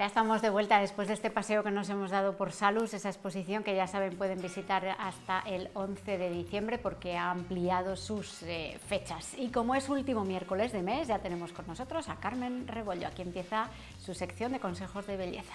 Ya estamos de vuelta después de este paseo que nos hemos dado por Salus, esa exposición que ya saben pueden visitar hasta el 11 de diciembre porque ha ampliado sus fechas. Y como es último miércoles de mes, ya tenemos con nosotros a Carmen Rebollo. Aquí empieza su sección de consejos de belleza.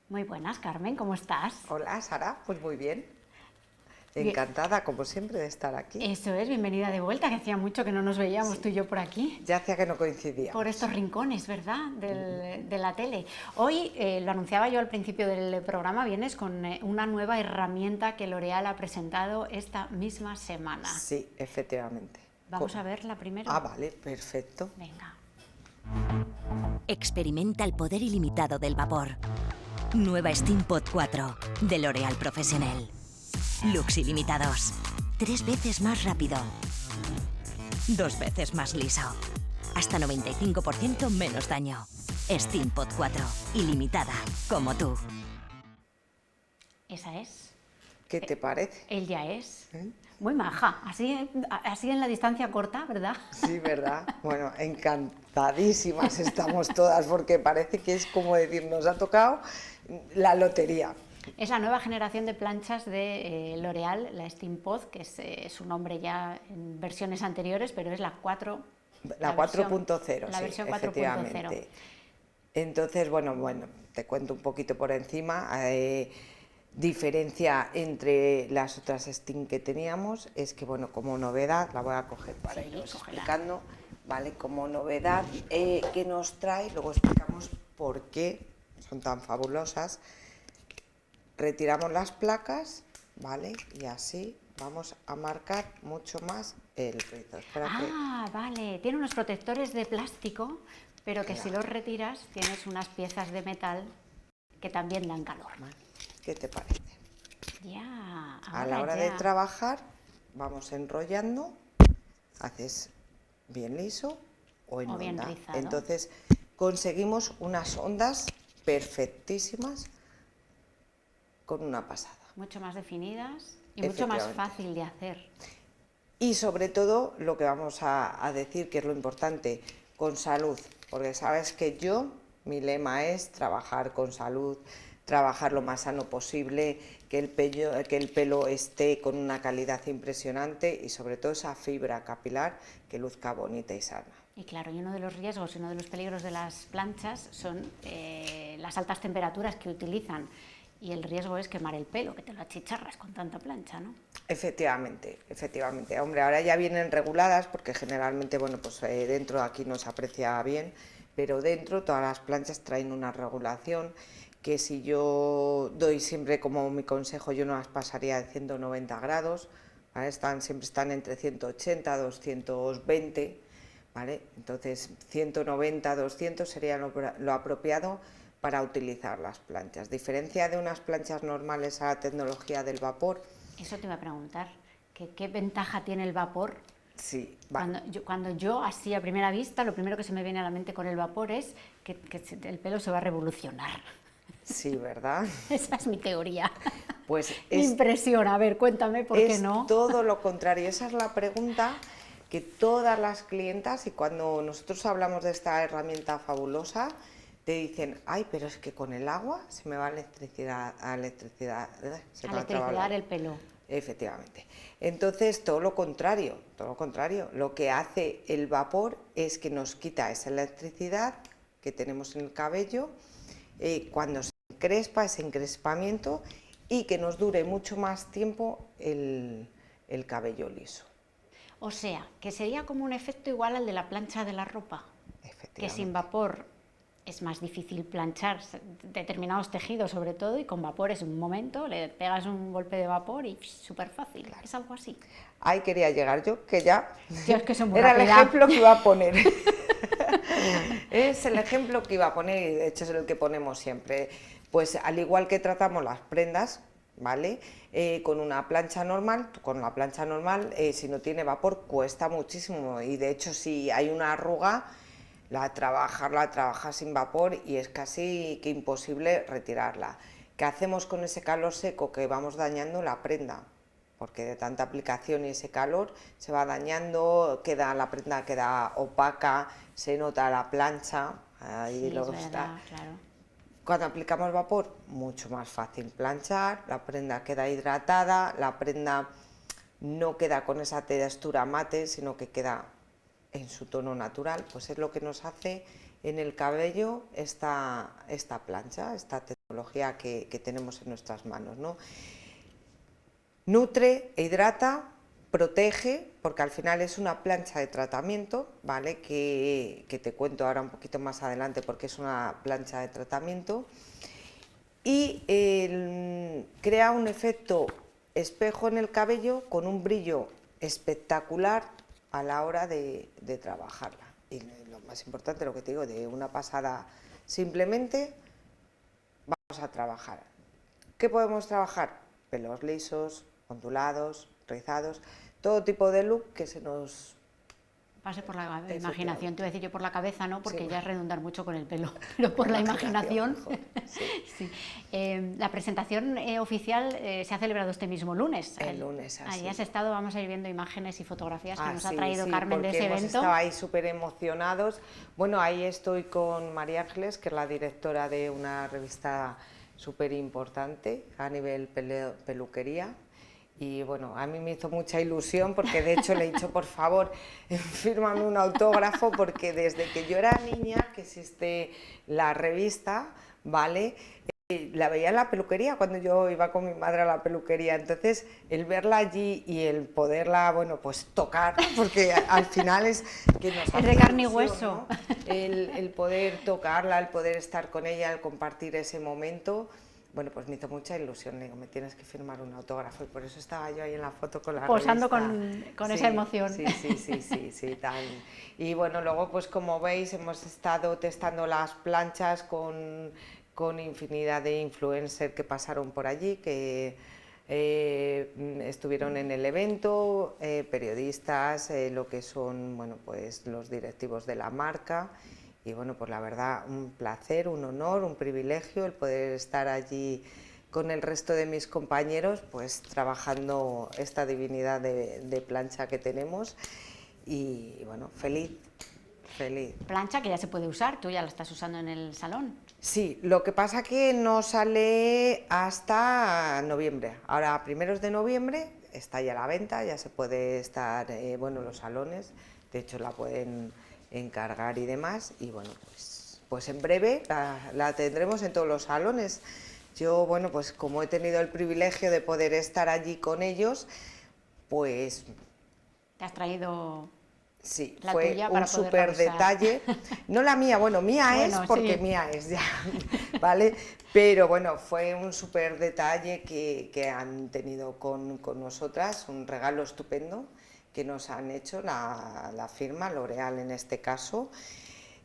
Muy buenas, Carmen, ¿cómo estás? Hola, Sara, pues muy bien. Encantada, como siempre, de estar aquí. Eso es, bienvenida de vuelta, que hacía mucho que no nos veíamos tú y yo por aquí. Ya hacía que no coincidíamos. Por estos rincones, ¿verdad?, de la tele. Hoy, lo anunciaba yo al principio del programa, vienes con una nueva herramienta que L'Oréal ha presentado esta misma semana. Sí, efectivamente. Vamos a verla primero. Ah, vale, perfecto. Venga. Experimenta el poder ilimitado del vapor. Nueva Steampod 4 de L'Oréal Professionnel. Looks ilimitados. 3 veces más rápido. 2 veces más liso. Hasta 95% menos daño. Steampod 4. Ilimitada, como tú. Esa es. ¿Qué te parece? Él ya es. Muy maja. Así en la distancia corta, ¿verdad? Sí, ¿verdad? Bueno, encantadísimas estamos todas porque parece que es como decir, nos ha tocado la lotería. Es la nueva generación de planchas de L'Oréal, la Steampod, que es su nombre ya en versiones anteriores, pero es la 4. La 4.0, la sí, versión 4.0. efectivamente. Entonces, bueno, te cuento un poquito por encima. Diferencia entre las otras Steam que teníamos es que, bueno, como novedad, la voy a coger para iros explicando, ¿vale? Como novedad que nos trae, luego explicamos por qué son tan fabulosas. Retiramos las placas, ¿vale? Y así vamos a marcar mucho más el rizo. Vale, tiene unos protectores de plástico, pero que si los retiras tienes unas piezas de metal que también dan calor. ¿Qué te parece? Ya, a la hora de trabajar vamos enrollando, haces bien liso o en bien onda. rizado. Entonces conseguimos unas ondas perfectísimas con una pasada. Mucho más definidas y mucho más fácil de hacer. Y sobre todo lo que vamos a decir, que es lo importante, con salud, porque sabes que mi lema es trabajar con salud, trabajar lo más sano posible, que el pelo esté con una calidad impresionante y sobre todo esa fibra capilar que luzca bonita y sana. Y claro, y uno de los riesgos y uno de los peligros de las planchas son las altas temperaturas que utilizan. Y el riesgo es quemar el pelo, que te lo achicharras con tanta plancha, ¿no? Efectivamente, efectivamente. Hombre, ahora ya vienen reguladas porque generalmente, bueno, pues dentro de aquí no se aprecia bien, pero dentro todas las planchas traen una regulación que si yo doy siempre como mi consejo, yo no las pasaría de 190 grados, ¿vale? Siempre están entre 180 220, ¿vale? Entonces 190, 200 sería lo apropiado para utilizar las planchas. Diferencia de unas planchas normales a la tecnología del vapor. Eso te iba a preguntar, ¿qué ventaja tiene el vapor? Sí, cuando yo, así a primera vista, lo primero que se me viene a la mente con el vapor es que el pelo se va a revolucionar. Sí, ¿verdad? Esa es mi teoría. Pues me impresiona, a ver, cuéntame por qué no. Es todo lo contrario, esa es la pregunta que todas las clientas, y cuando nosotros hablamos de esta herramienta fabulosa, te dicen, ay, pero es que con el agua se me va electricidad el pelo. Efectivamente. Entonces, todo lo contrario. Lo que hace el vapor es que nos quita esa electricidad que tenemos en el cabello cuando se encrespa, ese encrespamiento, y que nos dure mucho más tiempo el cabello liso. O sea, que sería como un efecto igual al de la plancha de la ropa, que sin vapor es más difícil planchar determinados tejidos sobre todo, y con vapor es un momento, le pegas un golpe de vapor y súper fácil. Claro. Es algo así. Ahí quería llegar yo, que ya es que son muy era rápida. El ejemplo que iba a poner. Es el ejemplo que iba a poner y de hecho es el que ponemos siempre. Pues al igual que tratamos las prendas, ¿vale? Con una plancha normal, si no tiene vapor cuesta muchísimo, y de hecho si hay una arruga la trabajas sin vapor y es casi que imposible retirarla. ¿Qué hacemos con ese calor seco? Que vamos dañando la prenda, porque de tanta aplicación y ese calor se va dañando, la prenda queda opaca, se nota la plancha, ahí Sí, lo es está. verdad, claro. Cuando aplicamos vapor, mucho más fácil planchar, la prenda queda hidratada, la prenda no queda con esa textura mate, sino que queda en su tono natural, pues es lo que nos hace en el cabello esta plancha, esta tecnología que tenemos en nuestras manos, ¿no? Nutre e hidrata, protege, porque al final es una plancha de tratamiento, ¿vale? Que te cuento ahora un poquito más adelante porque es una plancha de tratamiento, y crea un efecto espejo en el cabello con un brillo espectacular a la hora de trabajarla. Y lo más importante, lo que te digo, de una pasada simplemente vamos a trabajar. ¿Qué podemos trabajar? Pelos lisos, ondulados, rizados, todo tipo de look que se nos Pase por la Efectivamente. imaginación, te voy a decir yo por la cabeza, ¿no? Porque Sí. ya es redundar mucho con el pelo, pero por la imaginación. mejor, sí. Sí. La presentación oficial se ha celebrado este mismo lunes. El lunes, así. Ahí has estado, vamos a ir viendo imágenes y fotografías que nos ha Sí, traído sí, Carmen de porque ese hemos evento. estado ahí súper emocionados. Bueno, ahí estoy con María Ángeles, que es la directora de una revista súper importante a nivel peluquería. Y bueno, a mí me hizo mucha ilusión porque de hecho le he dicho, por favor, fírmame un autógrafo, porque desde que yo era niña que existe la revista, ¿vale? La veía en la peluquería cuando yo iba con mi madre a la peluquería, entonces el verla allí y el poderla, bueno, pues tocar, porque al final es que nos hace de carne y ilusión, hueso, ¿no? El poder tocarla, el poder estar con ella, el compartir ese momento. Bueno, pues me hizo mucha ilusión, le digo, me tienes que firmar un autógrafo, y por eso estaba yo ahí en la foto con la posando revista. con Sí, esa emoción. sí, tal. Y bueno, luego pues como veis hemos estado testando las planchas con infinidad de influencers que pasaron por allí, que estuvieron en el evento, periodistas, lo que son, bueno, pues los directivos de la marca. Y bueno, pues la verdad, un placer, un honor, un privilegio el poder estar allí con el resto de mis compañeros, pues trabajando esta divinidad de plancha que tenemos. Y bueno, feliz. Plancha que ya se puede usar, tú ya la estás usando en el salón. Sí, lo que pasa que no sale hasta noviembre. Ahora, a primeros de noviembre está ya a la venta, ya se puede estar, bueno, los salones, de hecho la pueden encargar y demás, y bueno, pues en breve la tendremos en todos los salones. Yo, bueno, pues como he tenido el privilegio de poder estar allí con ellos, pues Te has traído sí, la fue tuya para un poderla súper usar. detalle. No la mía, bueno, mía Bueno, es porque sí. mía es ya, ¿vale? Pero bueno, fue un súper detalle que han tenido con nosotras, un regalo estupendo que nos han hecho la firma L'Oréal en este caso,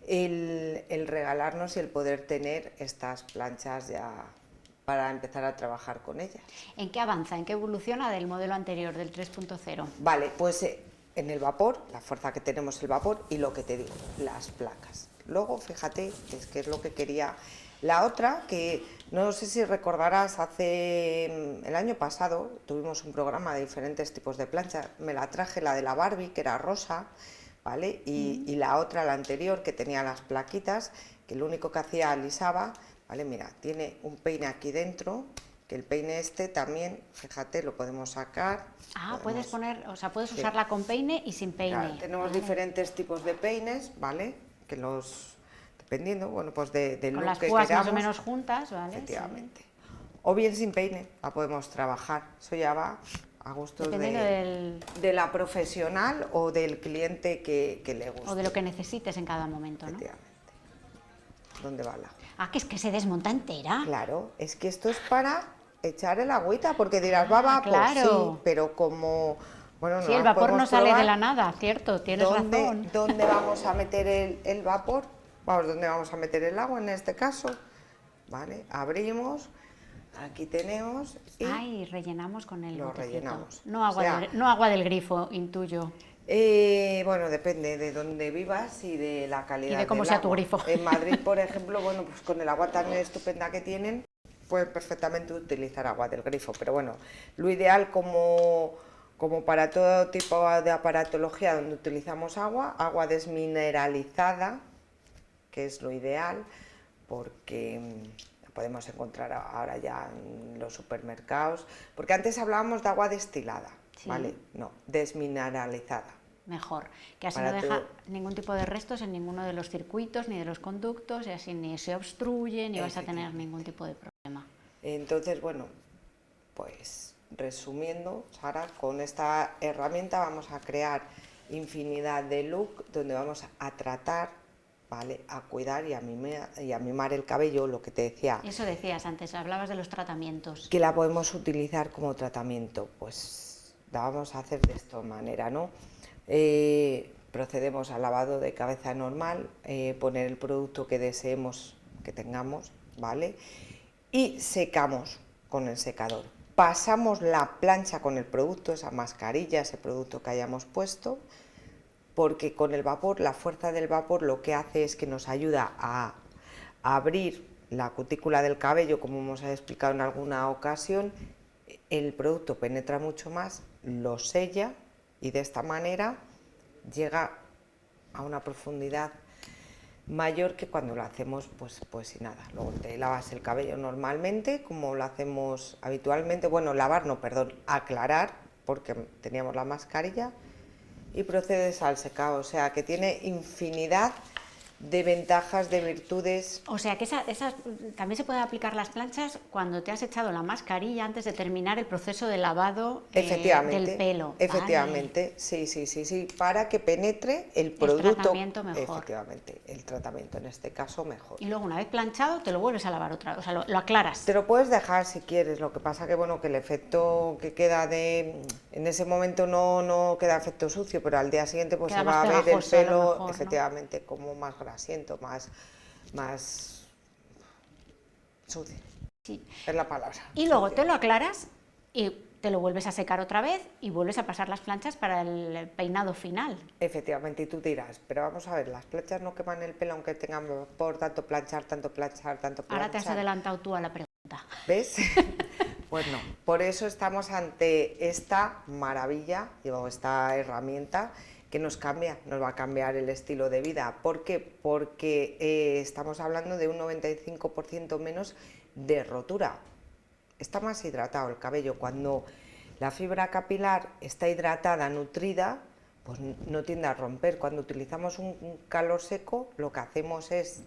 el regalarnos y el poder tener estas planchas ya para empezar a trabajar con ellas. ¿En qué avanza, en qué evoluciona del modelo anterior, del 3.0? Vale, pues en el vapor, la fuerza que tenemos el vapor y lo que te digo, las placas. Luego, fíjate, que es lo que quería. La otra, que no sé si recordarás, el año pasado tuvimos un programa de diferentes tipos de planchas. Me la traje, la de la Barbie, que era rosa, ¿vale? Y la otra, la anterior, que tenía las plaquitas, que lo único que hacía alisaba, ¿vale? Mira, tiene un peine aquí dentro, que el peine este también, fíjate, lo podemos sacar. Puedes poner, o sea, puedes Sí. usarla con peine y sin peine. Claro, tenemos ¿vale? diferentes tipos de peines, ¿vale? Que dependiendo, bueno, pues del Con look las que púas queramos. más o menos juntas, ¿vale? Efectivamente. O bien sin peine, la podemos trabajar. Eso ya va a gustos Dependiendo de la profesional o del cliente que le guste. o de lo que necesites en cada momento, ¿no? Efectivamente. ¿Dónde va la? Que es que se desmonta entera. Claro, es que esto es para echar el agüita, porque dirás, va vapor, claro. sí, pero como... Bueno, Sí, no el las vapor no podemos sale de probar. la nada, cierto, tienes razón. ¿Dónde vamos a meter el vapor? Vamos, ¿dónde vamos a meter el agua en este caso? Vale, abrimos, aquí tenemos y Rellenamos con el lo botecito. rellenamos. No agua, O sea, no agua del grifo, intuyo. Bueno, depende de dónde vivas y de la calidad Y de cómo del sea tu agua. grifo. En Madrid, por ejemplo, bueno, pues con el agua tan estupenda que tienen, pueden perfectamente utilizar agua del grifo. Pero bueno, lo ideal como para todo tipo de aparatología donde utilizamos agua desmineralizada, que es lo ideal, porque la podemos encontrar ahora ya en los supermercados, porque antes hablábamos de agua destilada, Sí. ¿vale? No, desmineralizada. Mejor, que así Para no deja todo. ningún tipo de restos en ninguno de los circuitos ni de los conductos, y así ni se obstruye ni vas a tener ningún tipo de problema. Entonces, bueno, pues resumiendo, Sara, con esta herramienta vamos a crear infinidad de look donde vamos a tratar, ¿vale? A cuidar y a mimar el cabello, lo que te decía. Eso decías antes, hablabas de los tratamientos. Que la podemos utilizar como tratamiento, pues la vamos a hacer de esta manera, ¿no? Procedemos al lavado de cabeza normal, poner el producto que deseemos que tengamos, ¿vale? Y secamos con el secador. Pasamos la plancha con el producto, esa mascarilla, ese producto que hayamos puesto, porque con el vapor, la fuerza del vapor lo que hace es que nos ayuda a abrir la cutícula del cabello, como hemos explicado en alguna ocasión. El producto penetra mucho más, lo sella y de esta manera llega a una profundidad mayor que cuando lo hacemos pues sin nada. Luego te lavas el cabello normalmente, como lo hacemos habitualmente, bueno, lavar no, perdón, aclarar, porque teníamos la mascarilla, y procedes al secado, o sea que tiene infinidad de ventajas, de virtudes. O sea que esas también se pueden aplicar las planchas cuando te has echado la mascarilla antes de terminar el proceso de lavado del pelo. Efectivamente, Vale. sí, para que penetre el producto. El tratamiento mejor. Efectivamente, el tratamiento en este caso mejor. Y luego una vez planchado te lo vuelves a lavar otra vez, o sea, lo aclaras. Te lo puedes dejar si quieres, lo que pasa que bueno, que el efecto que queda en ese momento no queda efecto sucio, pero al día siguiente pues Queda se va más a ver el pegajoso, a lo pelo, mejor, ¿no? efectivamente, como más grasiento, más sucio. Sí. Es la palabra. Y luego sucio. te lo aclaras y te lo vuelves a secar otra vez y vuelves a pasar las planchas para el peinado final. Efectivamente, y tú dirás, pero vamos a ver, las planchas no queman el pelo aunque tengan por tanto planchar. Ahora te has adelantado tú a la pregunta. ¿Ves? Bueno, por eso estamos ante esta maravilla, digo, esta herramienta que nos va a cambiar el estilo de vida. ¿Por qué? Porque estamos hablando de un 95% menos de rotura. Está más hidratado el cabello. Cuando la fibra capilar está hidratada, nutrida, pues no tiende a romper. Cuando utilizamos un calor seco, lo que hacemos es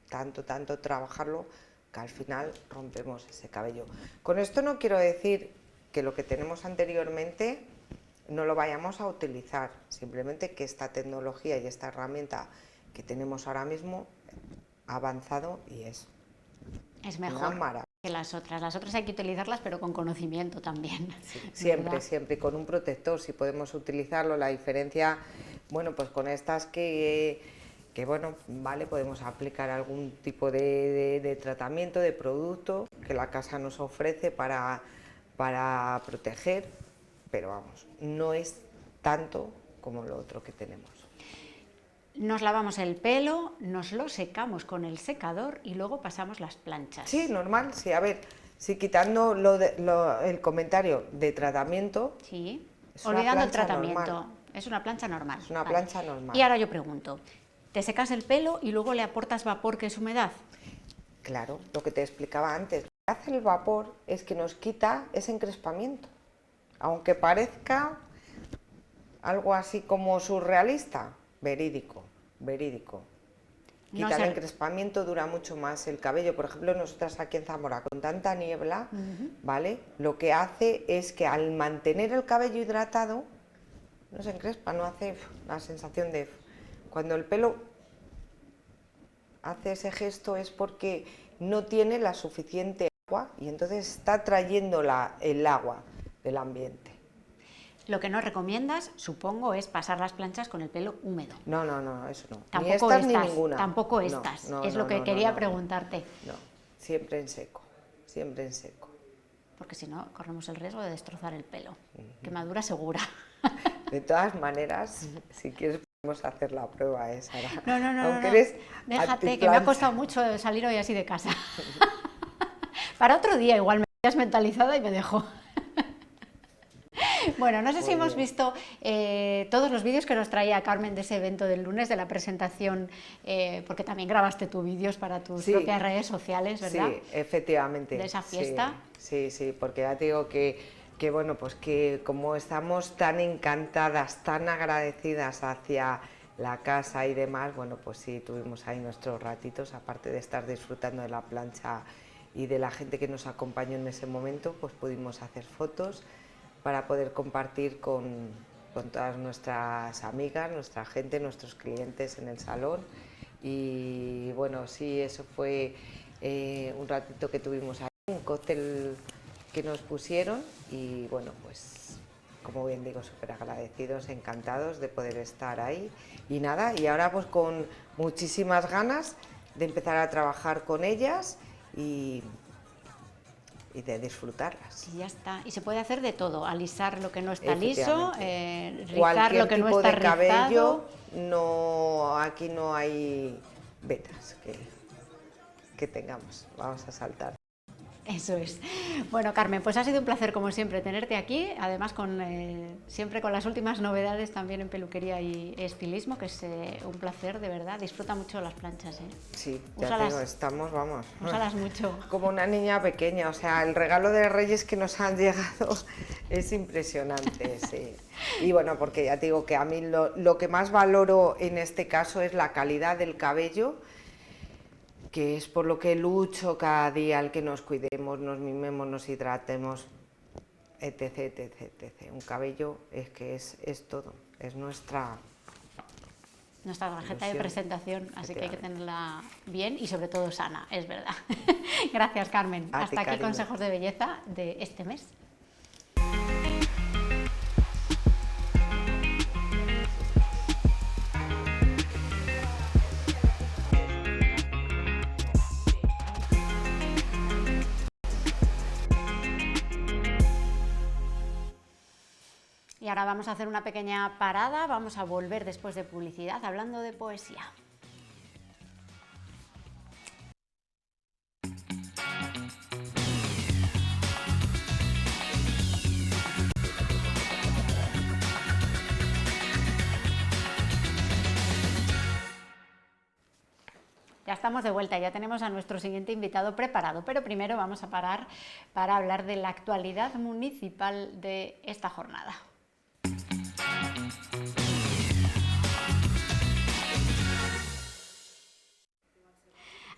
tanto trabajarlo que al final rompemos ese cabello. Con esto no quiero decir que lo que tenemos anteriormente no lo vayamos a utilizar, simplemente que esta tecnología y esta herramienta que tenemos ahora mismo ha avanzado y es mejor una maravilla. que las otras. Las otras hay que utilizarlas, pero con conocimiento también. Sí, ¿verdad? siempre, con un protector, si podemos utilizarlo. La diferencia, bueno, pues con estas que bueno, vale, podemos aplicar algún tipo de tratamiento, de producto que la casa nos ofrece para proteger, pero vamos, no es tanto como lo otro que tenemos. Nos lavamos el pelo, nos lo secamos con el secador y luego pasamos las planchas. Sí, normal, sí, a ver, sí, quitando el comentario de tratamiento. Sí, es una olvidando el plancha tratamiento. normal. Es una plancha normal. Es una vale. plancha normal. Y ahora yo pregunto, ¿te secas el pelo y luego le aportas vapor, que es humedad? Claro, lo que te explicaba antes. Lo que hace el vapor es que nos quita ese encrespamiento. Aunque parezca algo así como surrealista, verídico. Quita el encrespamiento, dura mucho más el cabello. Por ejemplo, nosotras aquí en Zamora, con tanta niebla, ¿vale? Lo que hace es que al mantener el cabello hidratado, no se encrespa, no hace la sensación de... Cuando el pelo hace ese gesto es porque no tiene la suficiente agua y entonces está trayendo el agua del ambiente. Lo que no recomiendas, supongo, es pasar las planchas con el pelo húmedo. No, eso no. Tampoco ni estas ni ninguna. Tampoco estas, es lo que quería preguntarte. No, siempre en seco, siempre en seco. Porque si no, corremos el riesgo de destrozar el pelo. Quemadura segura. De todas maneras, si quieres podemos hacer la prueba, Sara. No, Aunque eres déjate, que me ha costado mucho salir hoy así de casa. Para otro día igual me quedas mentalizada y me dejo. Bueno, no sé si hemos visto todos los vídeos que nos traía Carmen de ese evento del lunes, de la presentación, porque también grabaste tus vídeos para tus propias redes sociales, ¿verdad? Sí, efectivamente. De esa fiesta. Sí, porque ya te digo que bueno, pues que como estamos tan encantadas, tan agradecidas hacia la casa y demás, bueno, pues sí, tuvimos ahí nuestros ratitos, aparte de estar disfrutando de la plancha y de la gente que nos acompañó en ese momento, pues pudimos hacer fotos para poder compartir con todas nuestras amigas, nuestra gente, nuestros clientes en el salón. Y bueno, sí, eso fue un ratito que tuvimos ahí, un cóctel que nos pusieron y bueno, pues como bien digo, súper agradecidos, encantados de poder estar ahí. Y nada, y ahora pues con muchísimas ganas de empezar a trabajar con ellas y de disfrutarlas. Y ya está. Y se puede hacer de todo, alisar lo que no está liso, rizar cualquier lo que no tipo está de cabello, rizado. aquí no hay vetas que tengamos, vamos a saltar. Eso es. Bueno, Carmen, pues ha sido un placer como siempre tenerte aquí, además siempre con las últimas novedades también en peluquería y estilismo, que es un placer, de verdad. Disfruta mucho las planchas, ¿eh? Sí, ya te digo, estamos, vamos. Úsalas mucho. Como una niña pequeña, o sea, el regalo de Reyes que nos han llegado es impresionante, sí. Y bueno, porque ya te digo que a mí lo que más valoro en este caso es la calidad del cabello, que es por lo que lucho cada día, el que nos cuidemos, nos mimemos, nos hidratemos, etc. Un cabello es que es todo, es nuestra tarjeta de presentación, así que hay que tenerla bien y sobre todo sana, es verdad. Gracias, Carmen. Hasta aquí consejos de belleza de este mes. Y ahora vamos a hacer una pequeña parada, vamos a volver después de publicidad hablando de poesía. Ya estamos de vuelta, ya tenemos a nuestro siguiente invitado preparado, pero primero vamos a parar para hablar de la actualidad municipal de esta jornada.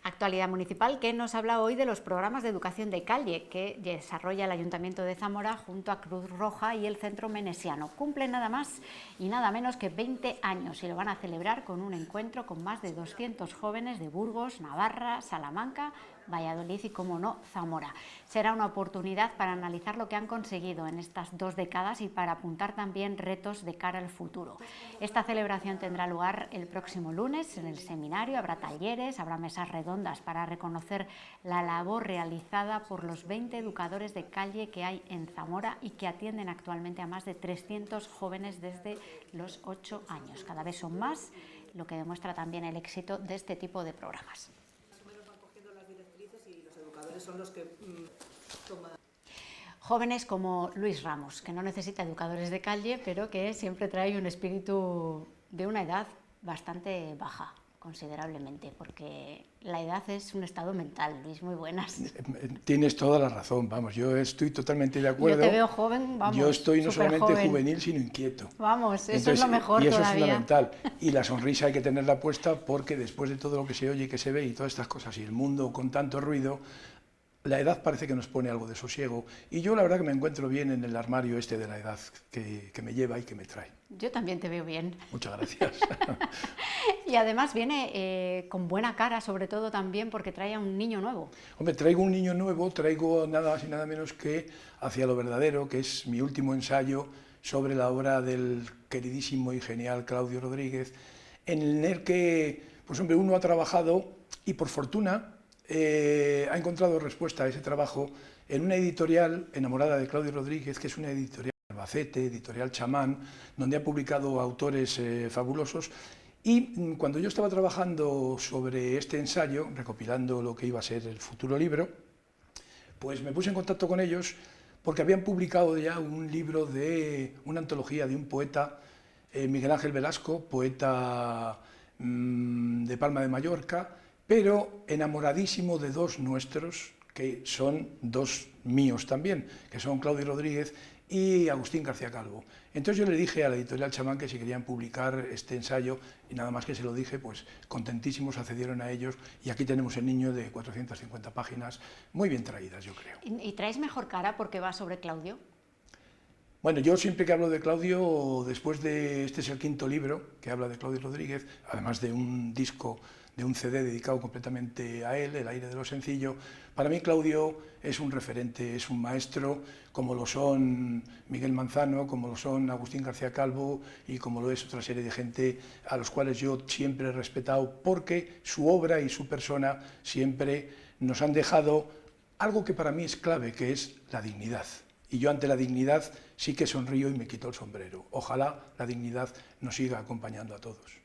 Actualidad municipal que nos habla hoy de los programas de educación de calle que desarrolla el Ayuntamiento de Zamora junto a Cruz Roja y el Centro Menesiano. Cumple nada más y nada menos que 20 años y lo van a celebrar con un encuentro con más de 200 jóvenes de Burgos, Navarra, Salamanca, Valladolid y, como no, Zamora. Será una oportunidad para analizar lo que han conseguido en estas 2 décadas y para apuntar también retos de cara al futuro. Esta celebración tendrá lugar el próximo lunes en el seminario, habrá talleres, habrá mesas redondas para reconocer la labor realizada por los 20 educadores de calle que hay en Zamora y que atienden actualmente a más de 300 jóvenes desde los 8 años. Cada vez son más, lo que demuestra también el éxito de este tipo de programas. Son los que toman. Jóvenes como Luis Ramos, que no necesita educadores de calle, pero que siempre trae un espíritu de una edad bastante baja, considerablemente, porque la edad es un estado mental. Luis, muy buenas. Tienes toda la razón, vamos, yo estoy totalmente de acuerdo. Yo te veo joven, vamos. Yo estoy no solamente joven, juvenil, sino inquieto. Vamos, eso entonces, es lo mejor y eso todavía. es fundamental. Y la sonrisa hay que tenerla puesta porque después de todo lo que se oye y que se ve y todas estas cosas y el mundo con tanto ruido, la edad parece que nos pone algo de sosiego y yo la verdad que me encuentro bien en el armario este de la edad que me lleva y que me trae. Yo también te veo bien. Muchas gracias. Y además viene con buena cara, sobre todo también porque trae a un niño nuevo. Hombre, traigo un niño nuevo, traigo nada más y nada menos que Hacia lo verdadero, que es mi último ensayo sobre la obra del queridísimo y genial Claudio Rodríguez, en el que, pues hombre, uno ha trabajado y por fortuna ha encontrado respuesta a ese trabajo en una editorial enamorada de Claudio Rodríguez, que es una editorial Albacete, Editorial Chamán, donde ha publicado autores fabulosos. Y cuando yo estaba trabajando sobre este ensayo, recopilando lo que iba a ser el futuro libro, pues me puse en contacto con ellos porque habían publicado ya un libro de una antología de un poeta, Miguel Ángel Velasco, poeta de Palma de Mallorca, pero enamoradísimo de dos nuestros, que son dos míos también, que son Claudio Rodríguez y Agustín García Calvo. Entonces yo le dije a la editorial Chamán que si querían publicar este ensayo, y nada más que se lo dije, pues contentísimos accedieron a ellos, y aquí tenemos el niño de 450 páginas, muy bien traídas, yo creo. ¿Y traes mejor cara porque va sobre Claudio? Bueno, yo siempre que hablo de Claudio, después de, este es el quinto libro que habla de Claudio Rodríguez, además de un disco, de un CD dedicado completamente a él, El aire de lo sencillo. Para mí Claudio es un referente, es un maestro, como lo son Miguel Manzano, como lo son Agustín García Calvo y como lo es otra serie de gente a los cuales yo siempre he respetado, porque su obra y su persona siempre nos han dejado algo que para mí es clave, que es la dignidad. Y yo ante la dignidad sí que sonrío y me quito el sombrero. Ojalá la dignidad nos siga acompañando a todos.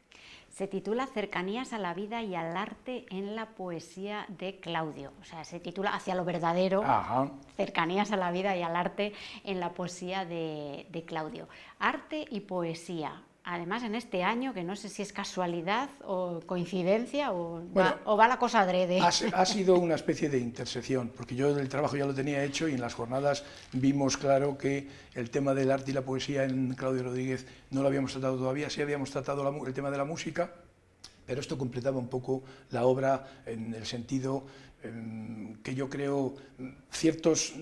Se titula Cercanías a la vida y al arte en la poesía de Claudio. O sea, se titula Hacia lo verdadero, Ajá. Cercanías a la vida y al arte en la poesía de Claudio. Arte y poesía. Además, en este año, que no sé si es casualidad o coincidencia o, Bueno, va la cosa adrede. Ha sido una especie de intersección, porque yo el trabajo ya lo tenía hecho y en las jornadas vimos claro que el tema del arte y la poesía en Claudio Rodríguez no lo habíamos tratado todavía. Sí habíamos tratado el tema de la música, pero esto completaba un poco la obra en el sentido que yo creo ciertos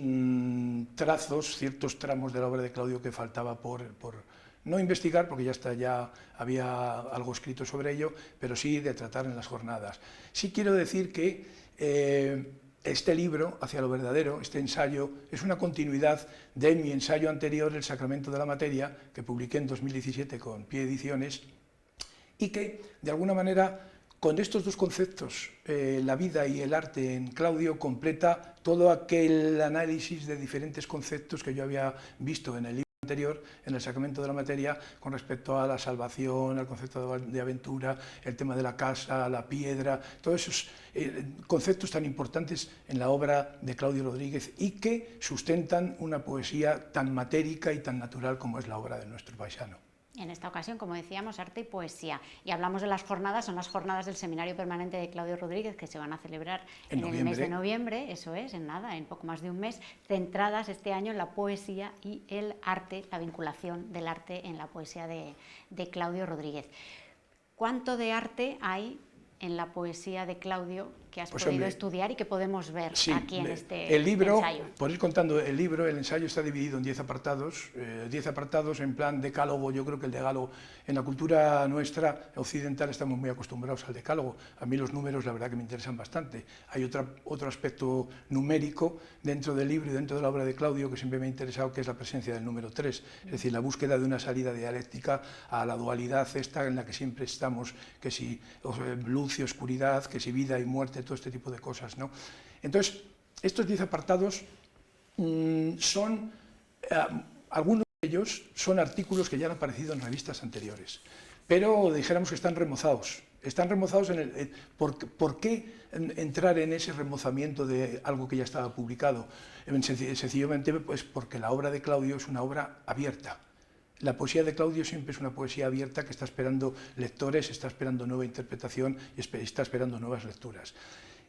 trazos, ciertos tramos de la obra de Claudio que faltaba por no investigar, porque ya había algo escrito sobre ello, pero sí de tratar en las jornadas. Sí quiero decir que este libro, Hacia lo verdadero, este ensayo, es una continuidad de mi ensayo anterior, El sacramento de la materia, que publiqué en 2017 con Pie Ediciones, y que, de alguna manera, con estos dos conceptos, la vida y el arte en Claudio, completa todo aquel análisis de diferentes conceptos que yo había visto en el libro anterior, en El sacramento de la materia, con respecto a la salvación, al concepto de aventura, el tema de la casa, la piedra, todos esos conceptos tan importantes en la obra de Claudio Rodríguez y que sustentan una poesía tan matérica y tan natural como es la obra de nuestro paisano. En esta ocasión, como decíamos, arte y poesía. Y hablamos de las jornadas, son las jornadas del Seminario Permanente de Claudio Rodríguez, que se van a celebrar en el mes de noviembre, eso es, en nada, en poco más de un mes, centradas este año en la poesía y el arte, la vinculación del arte en la poesía de Claudio Rodríguez. ¿Cuánto de arte hay en la poesía de Claudio que has podido estudiar y que podemos ver aquí en este ensayo? Por ir contando el libro, el ensayo está dividido en 10 apartados, 10 apartados en plan decálogo. Yo creo que el decálogo, en la cultura nuestra occidental estamos muy acostumbrados al decálogo. A mí los números la verdad que me interesan bastante. Hay otro aspecto numérico dentro del libro y dentro de la obra de Claudio que siempre me ha interesado, que es la presencia del número 3, es decir, la búsqueda de una salida dialéctica a la dualidad esta en la que siempre estamos, que si luz y oscuridad, que si vida y muerte, todo este tipo de cosas, ¿no? Entonces, estos 10 apartados son, algunos de ellos son artículos que ya han aparecido en revistas anteriores, pero dijéramos que están remozados. Están remozados ¿por qué entrar en ese remozamiento de algo que ya estaba publicado? Sencillamente pues porque la obra de Claudio es una obra abierta. La poesía de Claudio siempre es una poesía abierta que está esperando lectores, está esperando nueva interpretación y está esperando nuevas lecturas.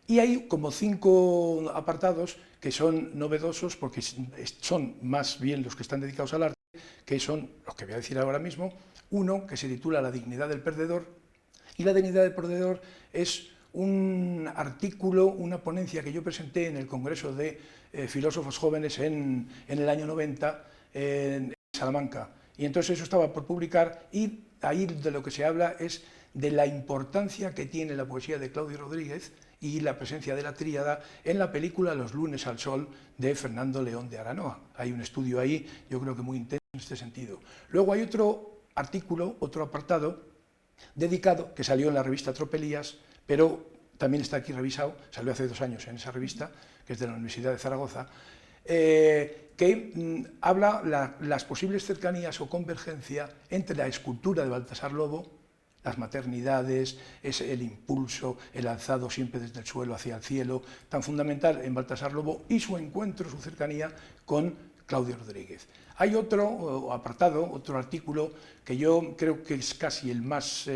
Y hay como 5 apartados que son novedosos porque son más bien los que están dedicados al arte, que son los que voy a decir ahora mismo. Uno que se titula La dignidad del perdedor, y la dignidad del perdedor es un artículo, una ponencia que yo presenté en el Congreso de Filósofos Jóvenes en el año 90 en Salamanca. Y entonces eso estaba por publicar y ahí de lo que se habla es de la importancia que tiene la poesía de Claudio Rodríguez y la presencia de la tríada en la película Los lunes al sol de Fernando León de Aranoa. Hay un estudio ahí, yo creo que muy intenso en este sentido. Luego hay otro artículo, otro apartado dedicado, que salió en la revista Tropelías, pero también está aquí revisado, salió hace 2 años en esa revista, que es de la Universidad de Zaragoza, que habla las posibles cercanías o convergencia entre la escultura de Baltasar Lobo, las maternidades, es el impulso, el alzado siempre desde el suelo hacia el cielo, tan fundamental en Baltasar Lobo, y su encuentro, su cercanía con Claudio Rodríguez. Hay otro apartado, otro artículo, que yo creo que es casi el más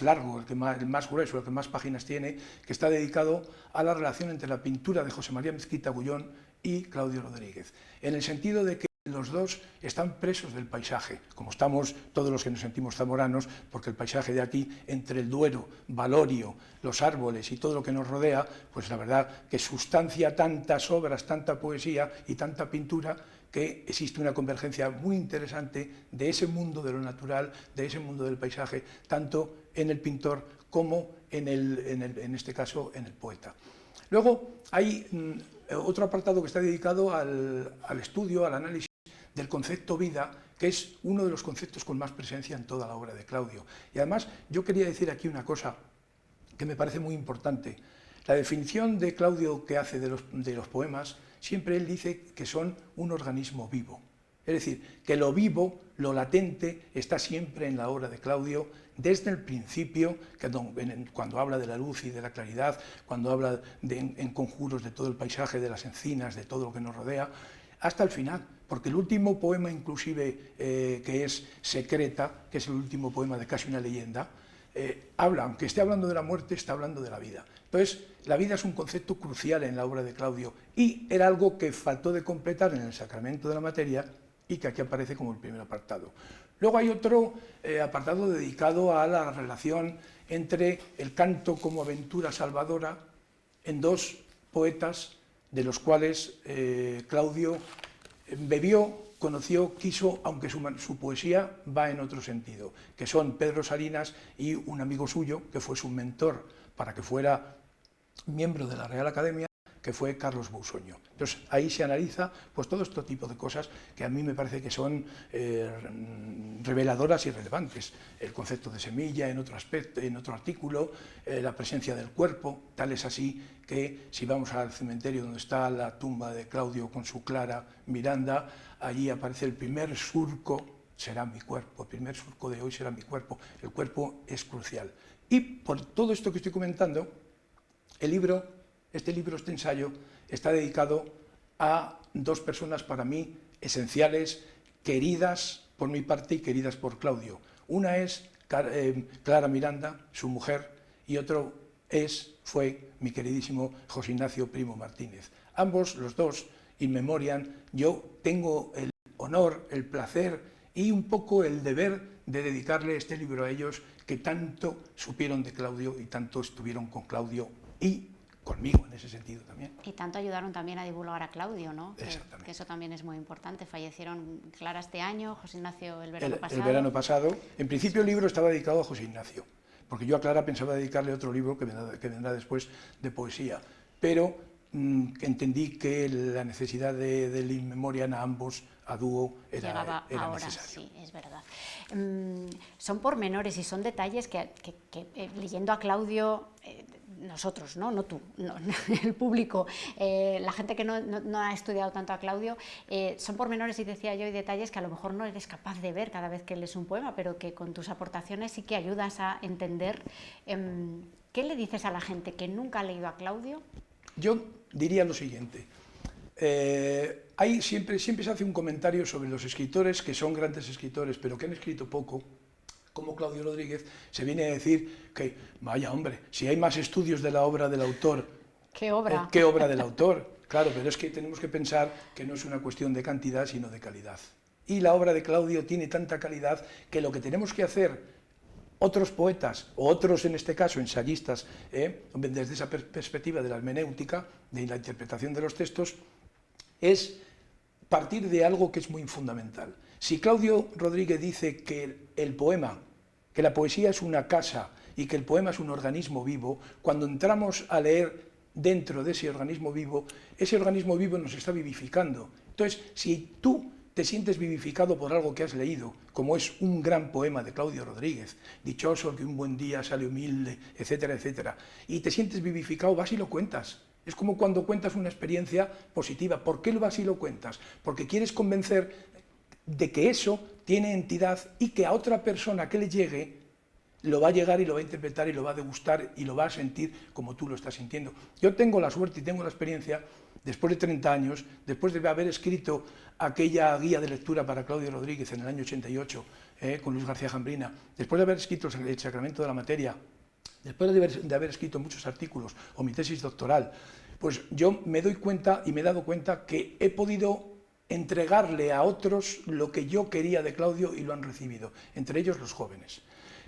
largo, el más grueso, el que más páginas tiene, que está dedicado a la relación entre la pintura de José María Mezquita Gullón y Claudio Rodríguez, en el sentido de que los dos están presos del paisaje, como estamos todos los que nos sentimos zamoranos, porque el paisaje de aquí, entre el Duero, Valorio, los árboles y todo lo que nos rodea, pues la verdad que sustancia tantas obras, tanta poesía y tanta pintura, que existe una convergencia muy interesante de ese mundo de lo natural, de ese mundo del paisaje, tanto en el pintor como en este caso en el poeta. Luego hay otro apartado que está dedicado al estudio, al análisis del concepto vida, que es uno de los conceptos con más presencia en toda la obra de Claudio. Y además yo quería decir aquí una cosa que me parece muy importante. La definición de Claudio que hace de los poemas, siempre él dice que son un organismo vivo. Es decir, que lo vivo, lo latente, está siempre en la obra de Claudio, desde el principio, cuando habla de la luz y de la claridad, cuando habla en conjuros de todo el paisaje, de las encinas, de todo lo que nos rodea, hasta el final, porque el último poema inclusive que es Secreta, que es el último poema de Casi una leyenda, aunque esté hablando de la muerte, está hablando de la vida. Entonces, la vida es un concepto crucial en la obra de Claudio y era algo que faltó de completar en el Sacramento de la Materia y que aquí aparece como el primer apartado. Luego hay otro apartado dedicado a la relación entre el canto como aventura salvadora en dos poetas de los cuales Claudio bebió, conoció, quiso, aunque su poesía va en otro sentido, que son Pedro Salinas y un amigo suyo, que fue su mentor para que fuera miembro de la Real Academia, que fue Carlos Bousoño. Entonces ahí se analiza pues todo este tipo de cosas que a mí me parece que son reveladoras y relevantes. El concepto de semilla en otro aspecto, en otro artículo, la presencia del cuerpo, tal es así que si vamos al cementerio donde está la tumba de Claudio con su Clara Miranda, allí aparece el primer surco, será mi cuerpo, el primer surco de hoy será mi cuerpo. El cuerpo es crucial. Y por todo esto que estoy comentando, este ensayo, está dedicado a dos personas para mí esenciales, queridas por mi parte y queridas por Claudio. Una es Clara Miranda, su mujer, y otro fue mi queridísimo José Ignacio Primo Martínez. Ambos, los dos, in memoriam, yo tengo el honor, el placer y un poco el deber de dedicarle este libro a ellos que tanto supieron de Claudio y tanto estuvieron con Claudio y conmigo en ese sentido también. Y tanto ayudaron también a divulgar a Claudio, ¿no? Exactamente. Que eso también es muy importante. Fallecieron Clara este año, José Ignacio el verano pasado. El verano pasado. En principio el libro estaba dedicado a José Ignacio, porque yo a Clara pensaba dedicarle otro libro que vendrá después de poesía, pero entendí que la necesidad del in memoriam a ambos, a dúo, era necesario. Sí, es verdad. Son pormenores y son detalles que leyendo a Claudio, nosotros, no tú, el público, la gente que no ha estudiado tanto a Claudio, son pormenores, y decía yo, y detalles que a lo mejor no eres capaz de ver cada vez que lees un poema, pero que con tus aportaciones sí que ayudas a entender. ¿Qué le dices a la gente que nunca ha leído a Claudio? Yo diría lo siguiente. Siempre se hace un comentario sobre los escritores que son grandes escritores, pero que han escrito poco, como Claudio Rodríguez. Se viene a decir que, vaya hombre, si hay más estudios de la obra del autor... ¿Qué obra? ¿Qué obra del autor? Claro, pero es que tenemos que pensar que no es una cuestión de cantidad, sino de calidad. Y la obra de Claudio tiene tanta calidad que lo que tenemos que hacer otros poetas, o otros en este caso ensayistas, desde esa perspectiva de la hermenéutica, de la interpretación de los textos, es partir de algo que es muy fundamental. Si Claudio Rodríguez dice que el poema, que la poesía es una casa y que el poema es un organismo vivo, cuando entramos a leer dentro de ese organismo vivo nos está vivificando. Entonces, si tú te sientes vivificado por algo que has leído, como es un gran poema de Claudio Rodríguez, dichoso el que un buen día sale humilde, etcétera, etcétera, y te sientes vivificado, vas y lo cuentas. Es como cuando cuentas una experiencia positiva. ¿Por qué así lo cuentas? Porque quieres convencer de que eso tiene entidad y que a otra persona que le llegue lo va a llegar y lo va a interpretar y lo va a degustar y lo va a sentir como tú lo estás sintiendo. Yo tengo la suerte y tengo la experiencia, después de 30 años, después de haber escrito aquella guía de lectura para Claudio Rodríguez en el año 88, con Luis García Jambrina, después de haber escrito El Sacramento de la Materia, después de haber escrito muchos artículos o mi tesis doctoral, pues yo me doy cuenta y me he dado cuenta que he podido entregarle a otros lo que yo quería de Claudio y lo han recibido, entre ellos los jóvenes,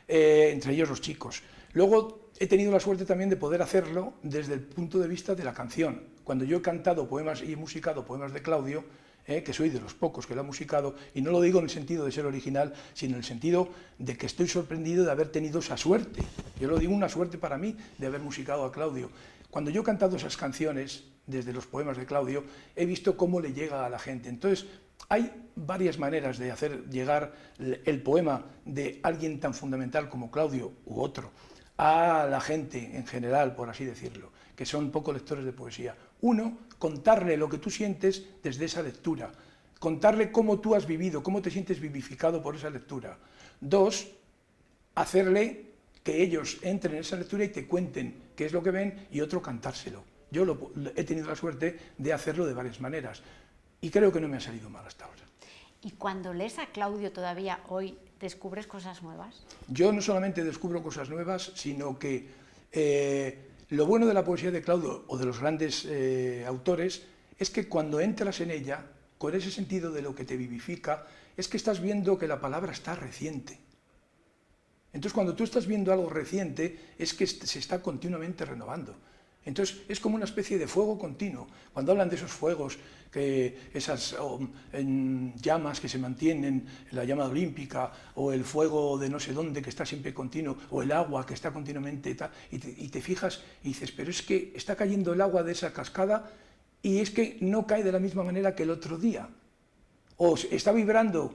entre ellos los chicos. Luego he tenido la suerte también de poder hacerlo desde el punto de vista de la canción. Cuando yo he cantado poemas y he musicado poemas de Claudio, que soy de los pocos que lo ha musicado, y no lo digo en el sentido de ser original, sino en el sentido de que estoy sorprendido de haber tenido esa suerte. Yo lo digo una suerte para mí de haber musicado a Claudio. Cuando yo he cantado esas canciones, desde los poemas de Claudio, he visto cómo le llega a la gente. Entonces, hay varias maneras de hacer llegar el poema de alguien tan fundamental como Claudio u otro a la gente en general, por así decirlo, que son poco lectores de poesía. Uno, contarle lo que tú sientes desde esa lectura, contarle cómo tú has vivido, cómo te sientes vivificado por esa lectura. Dos, hacerle que ellos entren en esa lectura y te cuenten qué es lo que ven, y otro, cantárselo. Yo he tenido la suerte de hacerlo de varias maneras y creo que no me ha salido mal hasta ahora. ¿Y cuando lees a Claudio todavía hoy, descubres cosas nuevas? Yo no solamente descubro cosas nuevas, sino que lo bueno de la poesía de Claudio o de los grandes autores es que cuando entras en ella, con ese sentido de lo que te vivifica, es que estás viendo que la palabra está reciente. Entonces, cuando tú estás viendo algo reciente, es que se está continuamente renovando. Entonces, es como una especie de fuego continuo. Cuando hablan de esos fuegos, esas llamas que se mantienen, la llama olímpica, o el fuego de no sé dónde que está siempre continuo, o el agua que está continuamente, y te fijas y dices, pero es que está cayendo el agua de esa cascada y es que no cae de la misma manera que el otro día. O está vibrando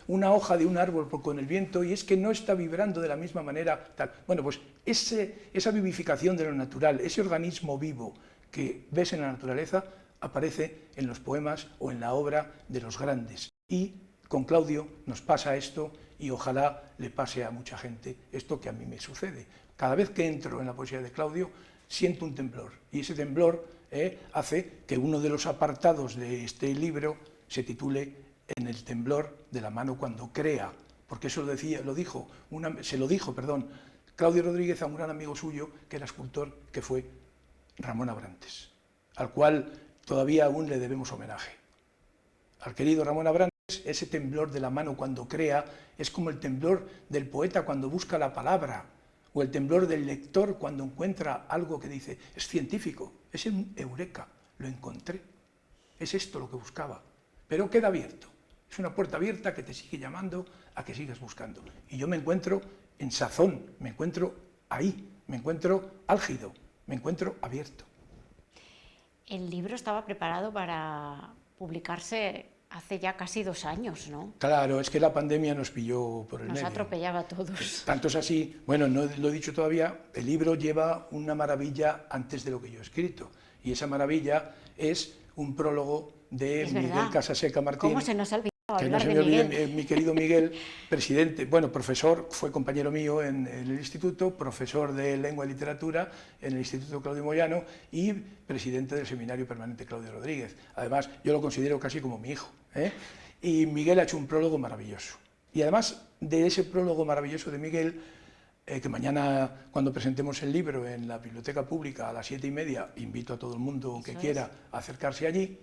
una hoja de un árbol con el viento y es que no está vibrando de la misma manera. Tal. Bueno, pues esa vivificación de lo natural, ese organismo vivo que ves en la naturaleza, aparece en los poemas o en la obra de los grandes. Y con Claudio nos pasa esto y ojalá le pase a mucha gente esto que a mí me sucede. Cada vez que entro en la poesía de Claudio siento un temblor y ese temblor hace que uno de los apartados de este libro se titule En el temblor de la mano cuando crea, porque eso se lo dijo Claudio Rodríguez a un gran amigo suyo que era escultor, que fue Ramón Abrantes, al cual todavía aún le debemos homenaje. Al querido Ramón Abrantes, ese temblor de la mano cuando crea es como el temblor del poeta cuando busca la palabra, o el temblor del lector cuando encuentra algo que dice, es científico, es un eureka, lo encontré, es esto lo que buscaba. Pero queda abierto, es una puerta abierta que te sigue llamando a que sigas buscando. Y yo me encuentro en sazón, me encuentro ahí, me encuentro álgido, me encuentro abierto. El libro estaba preparado para publicarse hace ya casi 2 años, ¿no? Claro, es que la pandemia nos pilló por el medio. Nos atropellaba a todos. Tanto es así, bueno, no lo he dicho todavía, el libro lleva una maravilla antes de lo que yo he escrito. Y esa maravilla es un prólogo de Miguel Casaseca Martín. ¿Cómo se nos ha olvidado que no se me olvide, mi querido Miguel, presidente, bueno, profesor, fue compañero mío en el instituto, profesor de Lengua y Literatura en el Instituto Claudio Moyano y presidente del Seminario Permanente Claudio Rodríguez. Además, yo lo considero casi como mi hijo. Y Miguel ha hecho un prólogo maravilloso. Y además de ese prólogo maravilloso de Miguel, que mañana, cuando presentemos el libro en la Biblioteca Pública a las 7:30, invito a todo el mundo que quiera a acercarse allí,